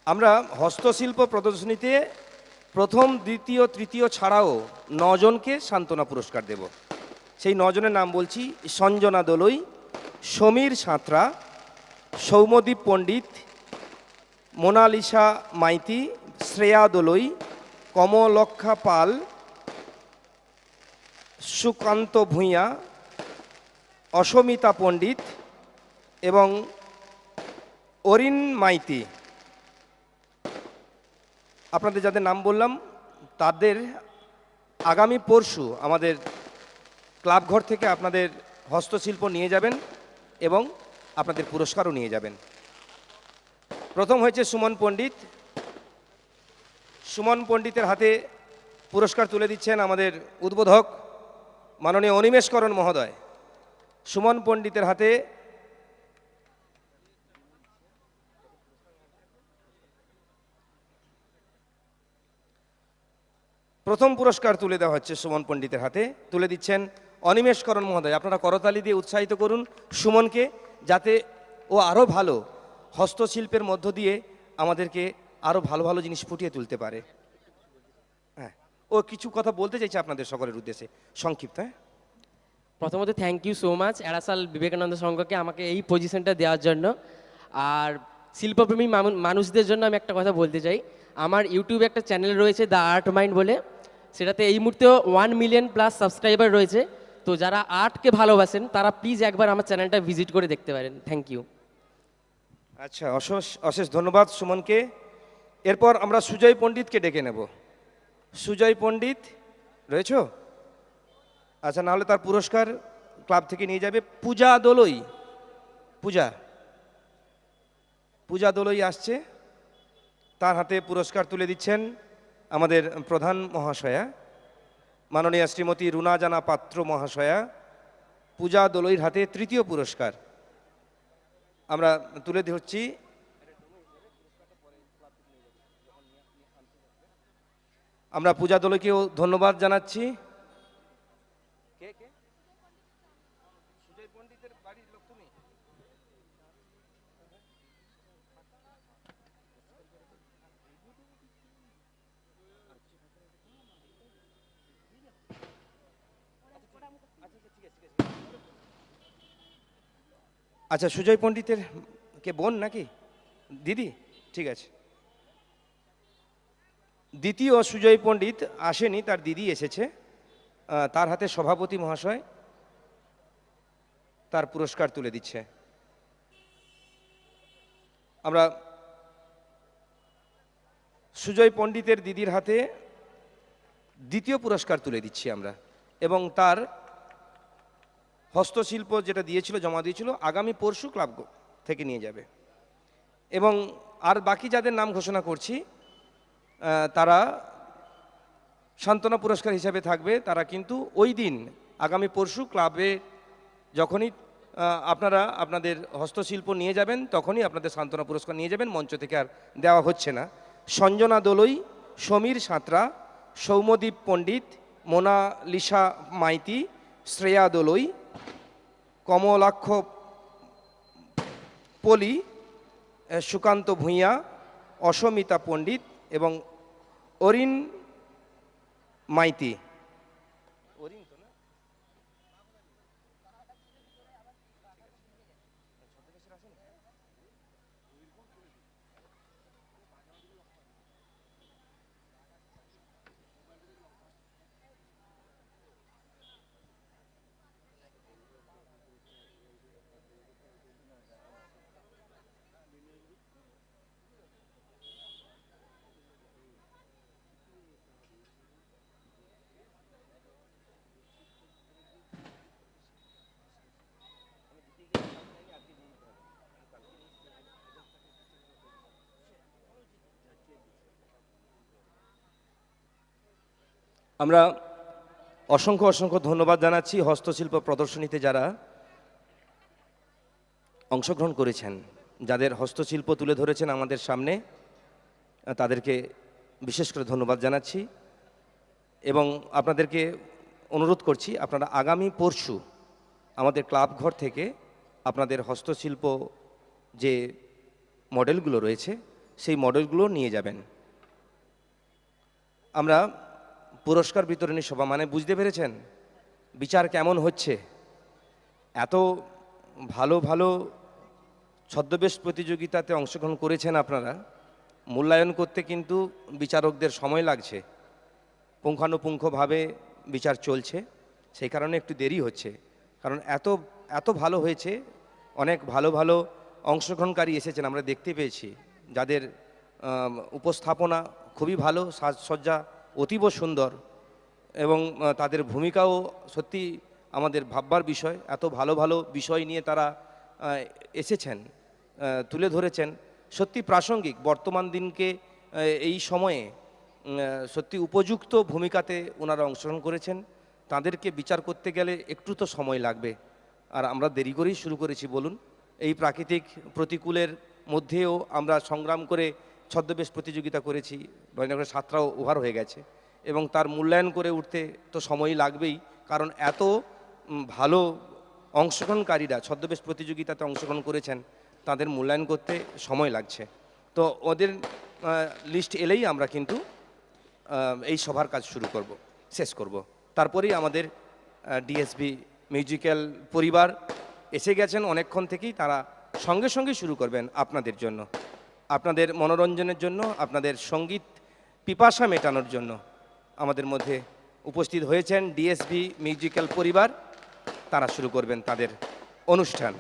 আমরা হস্তশিল্প প্রদর্শনীতে প্রথম, দ্বিতীয়, তৃতীয় ছাড়াও 9 জনকে সান্ত্বনা পুরস্কার দেব। সেই 9 জনের নাম বলছি: সঞ্জনা দোলই, সমীর সাঁতরা, সৌম্যদীপ পণ্ডিত, মোনালিসা মাইতি, শ্রেয়া দোলই, কমলক্ষা পাল, সুকান্ত ভূঁইয়া, অসমিতা পণ্ডিত এবং অরিন মাইতি। আপনাদের যাদের নাম বললাম তাদের আগামী পরশু আমাদের ক্লাব ঘর থেকে আপনাদের হস্তশিল্প নিয়ে যাবেন এবং আপনাদের পুরস্কারও নিয়ে যাবেন। প্রথম হয়েছে সুমন পণ্ডিত। সুমন পণ্ডিতের হাতে পুরস্কার তুলে দিচ্ছেন আমাদের উদ্বোধক মাননীয় অনিমেষকরণ মহোদয়। সুমন পণ্ডিতের হাতে প্রথম পুরস্কার তুলে দেওয়া হচ্ছে। সুমন পণ্ডিতের হাতে তুলে দিচ্ছেন অনিমেষকরণ মহোদয়। আপনারা করতালি দিয়ে উৎসাহিত করুন সুমনকে, যাতে ও আরও ভালো হস্তশিল্পের মধ্য দিয়ে আমাদেরকে আরও ভালো ভালো জিনিস ফুটিয়ে তুলতে পারে। হ্যাঁ, ও কিছু কথা বলতে চাইছে আপনাদের সকলের উদ্দেশ্যে, সংক্ষিপ্ত। হ্যাঁ, প্রথমত থ্যাংক ইউ সো মাচ এরাসাল বিবেকানন্দ সংঘকে আমাকে এই পজিশনটা দেওয়ার জন্য। আর শিল্পপ্রেমী মানুষদের জন্য আমি একটা কথা বলতে চাই, আমার ইউটিউবে একটা চ্যানেল রয়েছে দ্য আর্ট মাইন্ড বলে, সেটাতে এই মুহূর্তেও 1 মিলিয়ন প্লাস সাবস্ক্রাইবার রয়েছে। তো যারা আর্টকে ভালোবাসেন তারা প্লিজ একবার আমার চ্যানেলটা ভিজিট করে দেখতে পারেন। Thank you. আচ্ছা, অশেষ অশেষ ধন্যবাদ সুমনকে। এরপর আমরা সুজয় পণ্ডিতকে ডেকে নেব। সুজয় পণ্ডিত রয়েছো? আচ্ছা, নাহলে তার পুরস্কার ক্লাব থেকে নিয়ে যাবে পূজা দোলই। পূজা দোলই আসছে, তার হাতে পুরস্কার তুলে দিচ্ছেন আমাদের প্রধান মহাশয়া মাননীয়া শ্রীমতী রুনা জানা পাত্র মহাশয়া। পূজা দোলইর হাতে তৃতীয় পুরস্কার আমরা তুলে ধরছি। আমরা পূজা দোলইকেও ধন্যবাদ জানাচ্ছি। আচ্ছা, সুজয় পণ্ডিতের কে বোন নাকি দিদি? ঠিক আছে। দ্বিতীয় সুজয় পণ্ডিত আসেনি, তার দিদি এসেছে। তার হাতে সভাপতি মহাশয় তার পুরস্কার তুলে দিচ্ছে। আমরা সুজয় পণ্ডিতের দিদির হাতে দ্বিতীয় পুরস্কার তুলে দিচ্ছি আমরা, এবং তার হস্তশিল্প যেটা দিয়েছিল, জমা দিয়েছিল, আগামী পরশু ক্লাব থেকে নিয়ে যাবে। এবং আর বাকি যাদের নাম ঘোষণা করছি তারা সান্ত্বনা পুরস্কার হিসাবে থাকবে। তারা কিন্তু ওই দিন আগামী পরশু ক্লাবে যখনই আপনারা আপনাদের হস্তশিল্প নিয়ে যাবেন তখনই আপনাদের সান্ত্বনা পুরস্কার নিয়ে যাবেন, মঞ্চ থেকে আর দেওয়া হচ্ছে না। সঞ্জনা দোলই, সমীর সাঁতরা, সৌম্যদীপ পণ্ডিত, মোনালিসা মাইতি, শ্রেয়া দোলই, কমলাক্ষ পলি, সুকান্ত ভূঁইয়া, অসমিতা পণ্ডিত এবং অরিন মাইতি। আমরা অসংখ্য অসংখ্য ধন্যবাদ জানাচ্ছি হস্তশিল্প প্রদর্শনীতে যারা অংশগ্রহণ করেছেন, যাদের হস্তশিল্প তুলে ধরেছেন আমাদের সামনে, তাদেরকে বিশেষ করে ধন্যবাদ জানাচ্ছি। এবং আপনাদেরকে অনুরোধ করছি, আপনারা আগামী পরশু আমাদের ক্লাব ঘর থেকে আপনাদের হস্তশিল্প যে মডেলগুলো রয়েছে সেই মডেলগুলো নিয়ে যাবেন। আমরা পুরস্কার বিতরণী সভা মানে বুঝতে পেরেছেন বিচার কেমন হচ্ছে। এত ভালো ভালো ছদ্মবেশ প্রতিযোগিতাতে অংশগ্রহণ করেছেন আপনারা, মূল্যায়ন করতে কিন্তু বিচারকদের সময় লাগছে, পুঙ্খানুপুঙ্খভাবে বিচার চলছে, সেই কারণে একটু দেরি হচ্ছে। কারণ এত এত ভালো হয়েছে, অনেক ভালো ভালো অংশগ্রহণকারী এসেছেন আমরা দেখতে পেয়েছি, যাদের উপস্থাপনা খুবই ভালো, সাজসজ্জা অতীব সুন্দর, এবং তাদের ভূমিকাও সত্যি আমাদের ভাববার বিষয়। এত ভালো ভালো বিষয় নিয়ে তারা এসেছেন, তুলে ধরেছেন, সত্যি প্রাসঙ্গিক বর্তমান দিনকে এই সময়ে সত্যি উপযুক্ত ভূমিকাতে ওনারা অংশগ্রহণ করেছেন। তাদেরকে বিচার করতে গেলে একটু তো সময় লাগবে, আর আমরা দেরি করেই শুরু করেছি বলুন। এই প্রাকৃতিক প্রতিকূলের মধ্যেও আমরা সংগ্রাম করে ছদ্মবেশ প্রতিযোগিতা করেছি, নয়নগরের সাতটাও ওভার হয়ে গেছে, এবং তার মূল্যায়ন করে উঠতে তো সময় লাগবেই, কারণ এত ভালো অংশগ্রহণকারীরা ছদ্মবেশ প্রতিযোগিতাতে অংশগ্রহণ করেছেন, তাদের মূল্যায়ন করতে সময় লাগছে। তো ওদের লিস্ট এলেই আমরা কিন্তু এই সভার কাজ শুরু করব, শেষ করব। তারপরেই আমাদের ডিএসবি মিউজিক্যাল পরিবার এসে গেছেন অনেকক্ষণ থেকেই, তারা সঙ্গে সঙ্গে শুরু করবেন আপনাদের জন্য। আপনাদের মনোরঞ্জনের জন্য, আপনাদের সঙ্গীত পিপাসা মেটানোর জন্য আমাদের মধ্যে উপস্থিত হয়েছেন ডিএসবি মিউজিক্যাল পরিবার। তারা শুরু করবেন তাদের অনুষ্ঠান।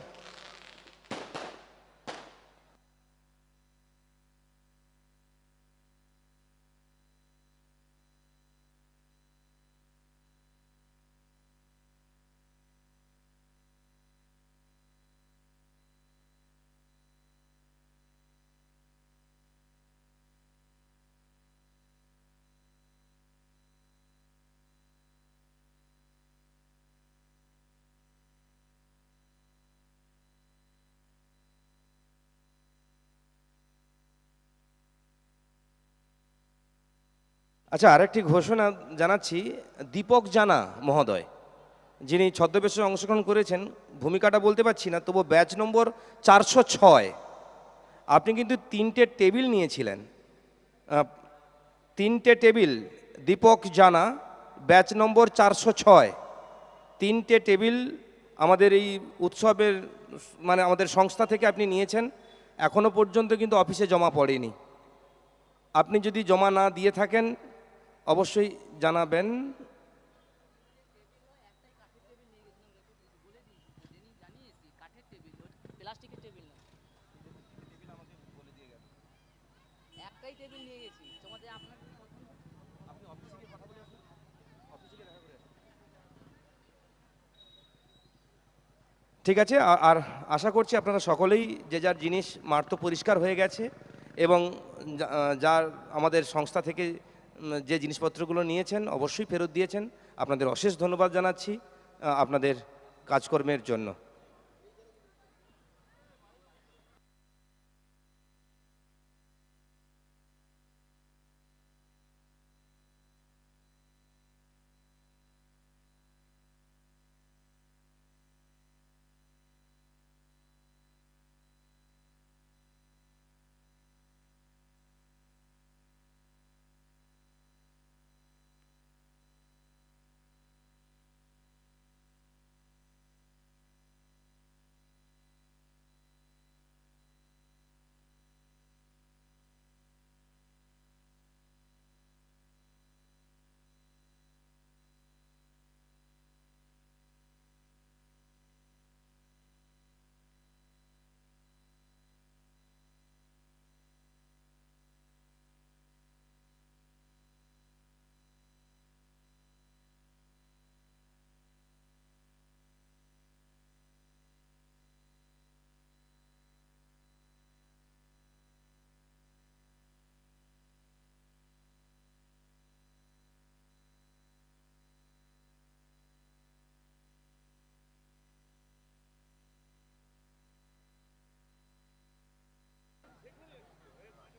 আচ্ছা, আরেকটি ঘোষণা জানাচ্ছি। দীপক জানা মহোদয়, যিনি ছদ্মবেশে অংশগ্রহণ করেছেন, ভূমিকাটা বলতে পারছি না, তবু ব্যাচ নম্বর 406। আপনি কিন্তু 3টে টেবিল নিয়েছিলেন, 3টে টেবিল। দীপক জানা, ব্যাচ নম্বর 406, 3টে টেবিল আমাদের এই উৎসবের মানে আমাদের সংস্থা থেকে আপনি নিয়েছেন। এখনো পর্যন্ত কিন্তু অফিসে জমা পড়েনি। আপনি যদি জমা না দিয়ে থাকেন অবশ্যই জানাবেন। ঠিক আছে, আর আশা করছি আপনারা সকলেই যে যার জিনিস মার্ত পরিষ্কার হয়ে গেছে এবং যার আমাদের সংস্থা থেকে যে জিনিসপত্রগুলো নিয়েছেন অবশ্যই ফেরত দিয়েছেন। আপনাদের অশেষ ধন্যবাদ জানাচ্ছি আপনাদের কাজকর্মের জন্য।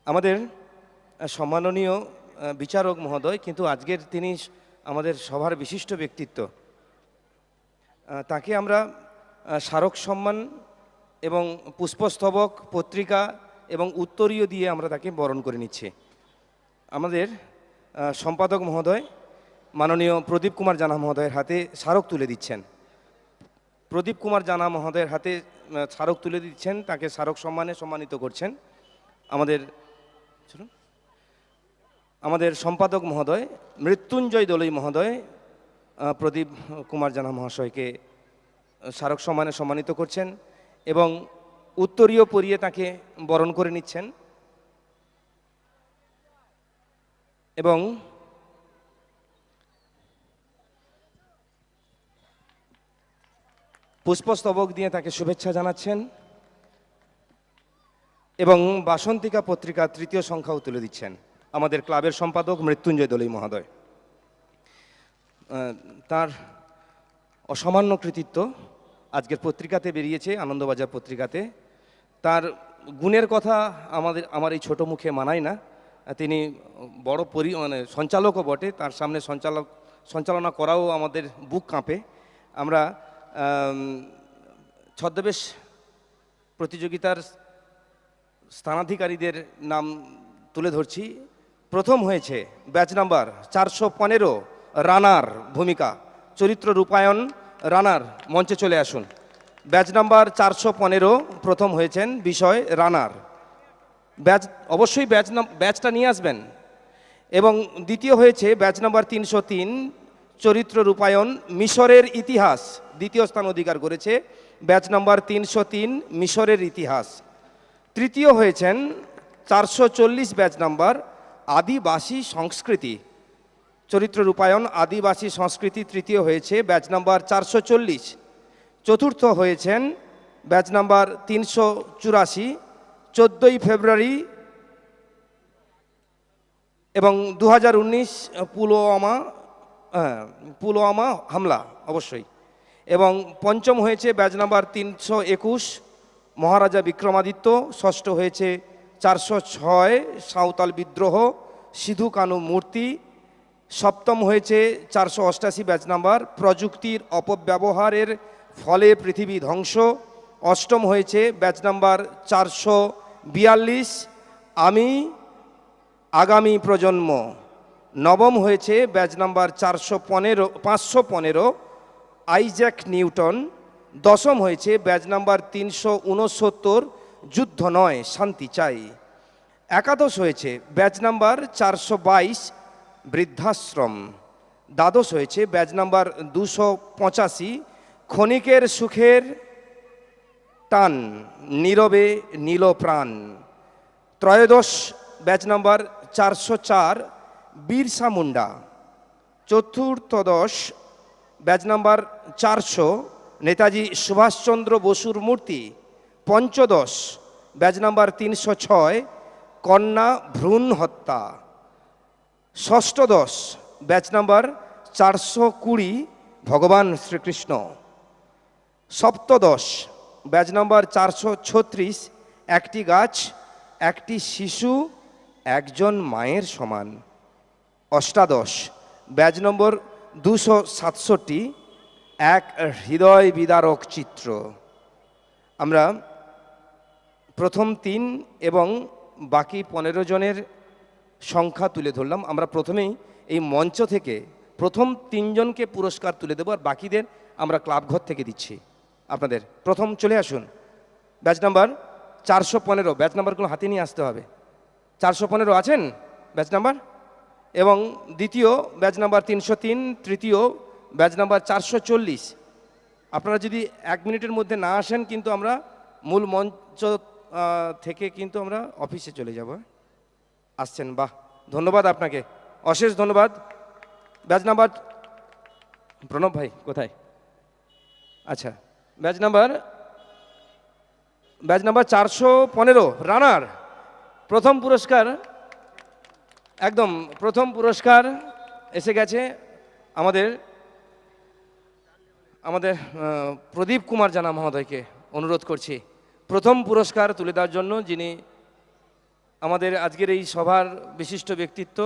আমাদের সম্মাননীয় বিচারক মহোদয়, কিন্তু আজকের তিনি আমাদের সভার বিশিষ্ট ব্যক্তিত্ব। তাকে আমরা স্মারক সম্মান এবং পুষ্পস্তবক, পত্রিকা এবং উত্তরীয় দিয়ে আমরা তাকে বরণ করে নিচ্ছি। আমাদের সম্পাদক মহোদয় মাননীয় প্রদীপ কুমার জানা মহোদয়ের হাতে স্মারক তুলে দিচ্ছেন। প্রদীপ কুমার জানা মহোদয়ের হাতে স্মারক তুলে দিচ্ছেন, তাকে স্মারক সম্মানে সম্মানিত করছেন। আমাদের সম্পাদক মহোদয় মৃত্যুঞ্জয় দলুই মহোদয় প্রদীপ কুমার জানা মহাশয়কে স্মারক সম্মানে সম্মানিত করছেন এবং উত্তরীয় পরিয়ে তাকে বরণ করে নিচ্ছেন এবং পুষ্পস্তবক দিয়ে তাকে শুভেচ্ছা জানাচ্ছেন এবং বাসন্তিকা পত্রিকা 3য় সংখ্যাও তুলে দিচ্ছেন আমাদের ক্লাবের সম্পাদক মৃত্যুঞ্জয় দলুই মহোদয়। তার অসামান্য কৃতিত্ব আজকের পত্রিকাতে বেরিয়েছে, আনন্দবাজার পত্রিকাতে। তার গুণের কথা আমার এই ছোট মুখে মানায় না। তিনি বড় মানে সঞ্চালকও বটে, তার সামনে সঞ্চালনা করাও আমাদের বুক কাঁপে। আমরা ছদ্মবেশ প্রতিযোগিতার স্থানাধিকারীদের নাম তুলে ধরছি। প্রথম হয়েছে ব্যাচ নাম্বার 415 রানার ভূমিকা, চরিত্র রূপায়ণ রানার, মঞ্চে চলে আসুন। ব্যাচ নাম্বার 415 প্রথম হয়েছেন, বিষয় রানার। ব্যাচ অবশ্যই ব্যাচটা নিয়ে আসবেন। এবং দ্বিতীয় হয়েছে ব্যাচ নাম্বার 303 চরিত্র রূপায়ণ মিশরের ইতিহাস, দ্বিতীয় স্থান অধিকার করেছে ব্যাচ নাম্বার 303 মিশরের ইতিহাস। তৃতীয় হয়েছেন 440 ব্যাচ নাম্বার আদিবাসী সংস্কৃতি, চরিত্র রূপায়ণ আদিবাসী সংস্কৃতি তৃতীয় হয়েছে ব্যাচ নাম্বার 440। চতুর্থ হয়েছেন ব্যাচ নাম্বার 384 14ই ফেব্রুয়ারি এবং 2019 পুলওয়ামা হামলা অবশ্যই। এবং পঞ্চম হয়েছে ব্যাচ নাম্বার 321 মহারাজা বিক্রমাদিত্য। ষষ্ঠ হয়েছে 406 সাঁওতাল বিদ্রোহ সিধু কানু মূর্তি। সপ্তম হয়েছে 488 ব্যাচ নাম্বার প্রযুক্তির অপব্যবহারের ফলে পৃথিবী ধ্বংস। অষ্টম হয়েছে ব্যাচ নাম্বার 442 আমি আগামী প্রজন্ম। নবম হয়েছে ব্যাচ নাম্বার 515 আইজ্যাক নিউটন। দশম হয়েছে ব্যাচ নাম্বার 369 যুদ্ধ নয় শান্তি চাই। একাদশ হয়েছে ব্যাচ নাম্বার 422 বৃদ্ধাশ্রম। দ্বাদশ হয়েছে ব্যাচ নাম্বার 285 ক্ষণিকের সুখের টান নীরবে নীল প্রাণ। ত্রয়োদশ ব্যাচ নাম্বার 404 বিরসা মুন্ডা। চতুর্থদশ ব্যাচ নাম্বার 400 নেতাজি সুভাষচন্দ্র বসুর মূর্তি। পঞ্চদশ ব্যাচ নাম্বার 306 কন্যা ভ্রূণ হত্যা। ষষ্ঠদশ ব্যাচ নাম্বার 420 ভগবান শ্রীকৃষ্ণ। সপ্তদশ ব্যাচ নাম্বার 436 একটি গাছ একটি শিশু একজন মায়ের সমান। অষ্টাদশ ব্যাচ নম্বর 267 এক হৃদয় বিদারক চিত্র। আমরা প্রথম 3 এবং বাকি 15 জনের সংখ্যা তুলে ধরলাম। আমরা প্রথমেই এই মঞ্চ থেকে প্রথম 3 জনকে পুরস্কার তুলে দেবো, আর বাকিদের আমরা ক্লাব ঘর থেকে দিচ্ছি। আপনাদের প্রথম চলে আসুন ব্যাচ নাম্বার 415, ব্যাচ নাম্বারগুলো হাতে নিয়ে আসতে হবে। 415 আছেন ব্যাচ নাম্বার? এবং দ্বিতীয় ব্যাচ নাম্বার 303, তৃতীয় ব্যাচ নাম্বার 440। আপনারা যদি 1 মিনিটের মধ্যে না আসেন কিন্তু আমরা মূল মঞ্চ থেকে কিন্তু আমরা অফিসে চলে যাব। আসছেন, বাহ, ধন্যবাদ আপনাকে, অশেষ ধন্যবাদ। ব্যাচ নাম্বার প্রণব ভাই কোথায়? আচ্ছা, ব্যাচ নাম্বার 415 রানার প্রথম পুরস্কার, একদম প্রথম পুরস্কার এসে গেছে আমাদের প্রদীপ কুমার জানা মহোদয়কে অনুরোধ করছি প্রথম পুরস্কার তুলে দেওয়ার জন্য, যিনি আমাদের আজকের এই সভার বিশিষ্ট ব্যক্তিত্ব।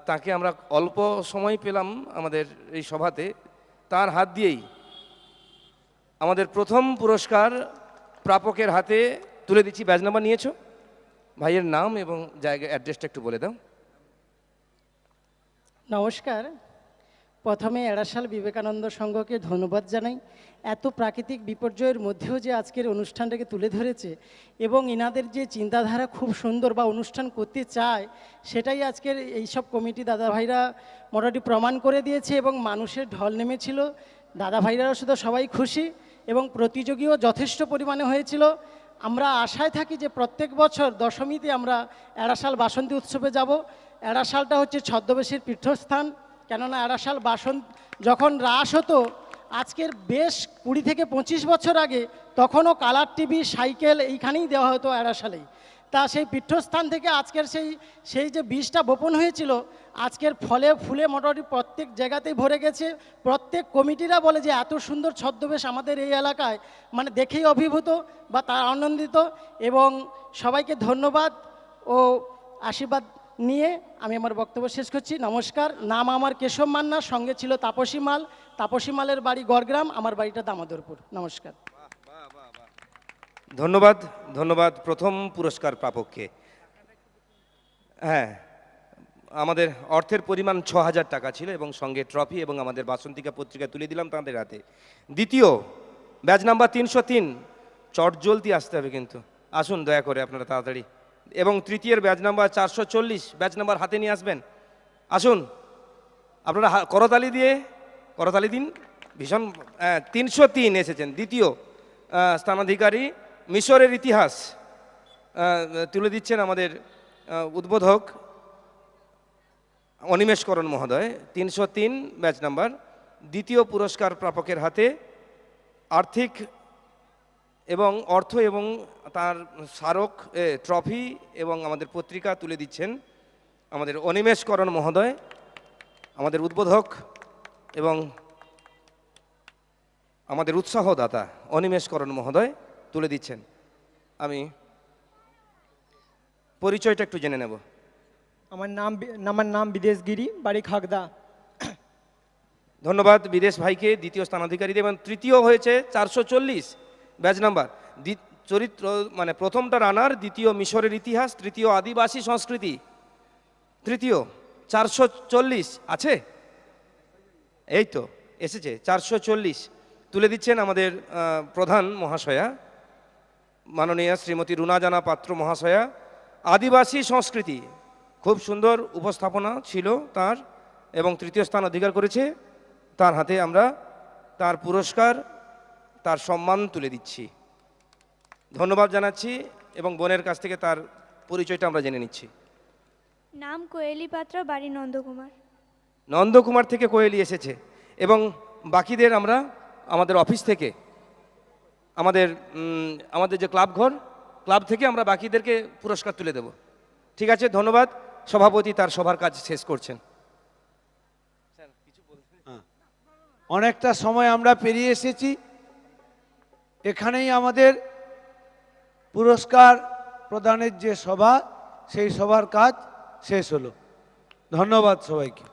তাকে আমরা অল্প সময় পেলাম আমাদের এই সভাতে, তার হাত দিয়েই আমাদের প্রথম পুরস্কার প্রাপকের হাতে তুলে দিচ্ছি। ব্যাচ নাম্বার নিয়েছো? ভাইয়ের নাম এবং জায়গা অ্যাড্রেসটা একটু বলে দাও। নমস্কার। প্রথমে এড়াশাল বিবেকানন্দ সংঘকে ধন্যবাদ জানাই, এত প্রাকৃতিক বিপর্যয়ের মধ্যেও যে আজকের অনুষ্ঠানটাকে তুলে ধরেছে এবং এনাদের যে চিন্তাধারা খুব সুন্দর বা অনুষ্ঠান করতে চায়, সেটাই আজকের এইসব কমিটি দাদা ভাইরা মোটামুটি প্রমাণ করে দিয়েছে এবং মানুষের ঢল নেমেছিল। দাদা ভাইরাও শুধু সবাই খুশি এবং প্রতিযোগীও যথেষ্ট পরিমাণে হয়েছিল। আমরা আশায় থাকি যে প্রত্যেক বছর দশমীতে আমরা এড়াশাল বাসন্তী উৎসবে যাব। এড়াশালটা হচ্ছে ছদ্মবেশের পীঠস্থান, কেননা এড়াশাল যখন রাস হতো আজকের বেশ 20 থেকে 25 বছর আগে, তখনও কালার টিভি সাইকেল এইখানেই দেওয়া হতো এড়াশালেই। তা সেই পীঠস্থান থেকে আজকের সেই যে বীজটা বপন হয়েছিল, আজকের ফলে ফুলে মোটামুটি প্রত্যেক জায়গাতেই ভরে গেছে। প্রত্যেক কমিটিরা বলে যে এত সুন্দর ছদ্মবেশ আমাদের এই এলাকায়, মানে দেখেই অভিভূত বা তার আনন্দিত। এবং সবাইকে ধন্যবাদ ও আশীর্বাদ নিয়ে আমি আমার বক্তব্য শেষ করছি। নমস্কার। নাম আমার কেশব মান্না, সঙ্গে ছিল তাপসী মাল। তাপসী মালের বাড়ি গড়গ্রাম, আমার বাড়িটা দামোদরপুর। নমস্কার। ধন্যবাদ, ধন্যবাদ প্রথম পুরস্কার প্রাপককে। হ্যাঁ, আমাদের অর্থের পরিমাণ 6000 টাকা ছিল এবং সঙ্গে ট্রফি এবং আমাদের বাসন্তিকা পত্রিকা তুলে দিলাম তাদের হাতে। দ্বিতীয় ব্যাচ নাম্বার 303, চটজলদি আসতে হবে কিন্তু, আসুন দয়া করে আপনারা তাড়াতাড়ি। এবং তৃতীয়ের ব্যাচ নাম্বার 440 ব্যাচ নাম্বার হাতে নিয়ে আসবেন। আসুন আপনারা করতালি দিন। ভীষণ 303 এসেছেন। দ্বিতীয় স্থানাধিকারী মিশরের ইতিহাস তুলে দিচ্ছেন আমাদের উদ্বোধক অনিমেষকরণ মহোদয়। 303 ব্যাচ নাম্বার। দ্বিতীয় পুরস্কার প্রাপকের হাতে আর্থিক এবং অর্থ এবং তার স্মারক ট্রফি এবং আমাদের পত্রিকা তুলে দিচ্ছেন আমাদের অনিমেষকরণ মহোদয়, আমাদের উদ্বোধক এবং আমাদের উৎসাহদাতা অনিমেষকরণ মহোদয় তুলে দিচ্ছেন। আমি পরিচয়টা একটু জেনে নেব। আমার নাম বিদেশ গিরি, বাড়ি খাগদা। ধন্যবাদ বিদেশ ভাইকে, দ্বিতীয় স্থানাধিকারীদের। এবং তৃতীয় হয়েছে 440 ব্যাচ নাম্বার। চরিত্র মানে প্রথমটা রানার, দ্বিতীয় মিশরের ইতিহাস, তৃতীয় আদিবাসী সংস্কৃতি, তৃতীয় 440 আছে, এই তো এসেছে 440 তুলে দিচ্ছেন আমাদের প্রধান মহাশয়া মাননীয়া শ্রীমতী রুনা পাত্র মহাশয়া। আদিবাসী সংস্কৃতি, খুব সুন্দর উপস্থাপনা ছিল তার এবং তৃতীয় স্থান অধিকার করেছে। তার হাতে আমরা তার পুরস্কার, তার সম্মান তুলে দিচ্ছি। ধন্যবাদ জানাচ্ছি এবং বোনের কাছ থেকে তার পরিচয়টা আমরা জেনে নিচ্ছি। নাম কোয়েলি পাত্র, বাড়ি নন্দকুমার। নন্দকুমার থেকে কোয়েলি এসেছে এবং বাকিদের আমরা আমাদের অফিস থেকে আমাদের যে ক্লাব থেকে আমরা বাকিদেরকে পুরস্কার তুলে দেব। ঠিক আছে, ধন্যবাদ। সভাপতি তার সভার কাজ শেষ করছেন। অনেকটা সময় আমরা পেরিয়ে এসেছি, এখানেই আমাদের পুরস্কার প্রদানের যে সভা, সেই সভার কাজ শেষ হলো। ধন্যবাদ সবাইকে।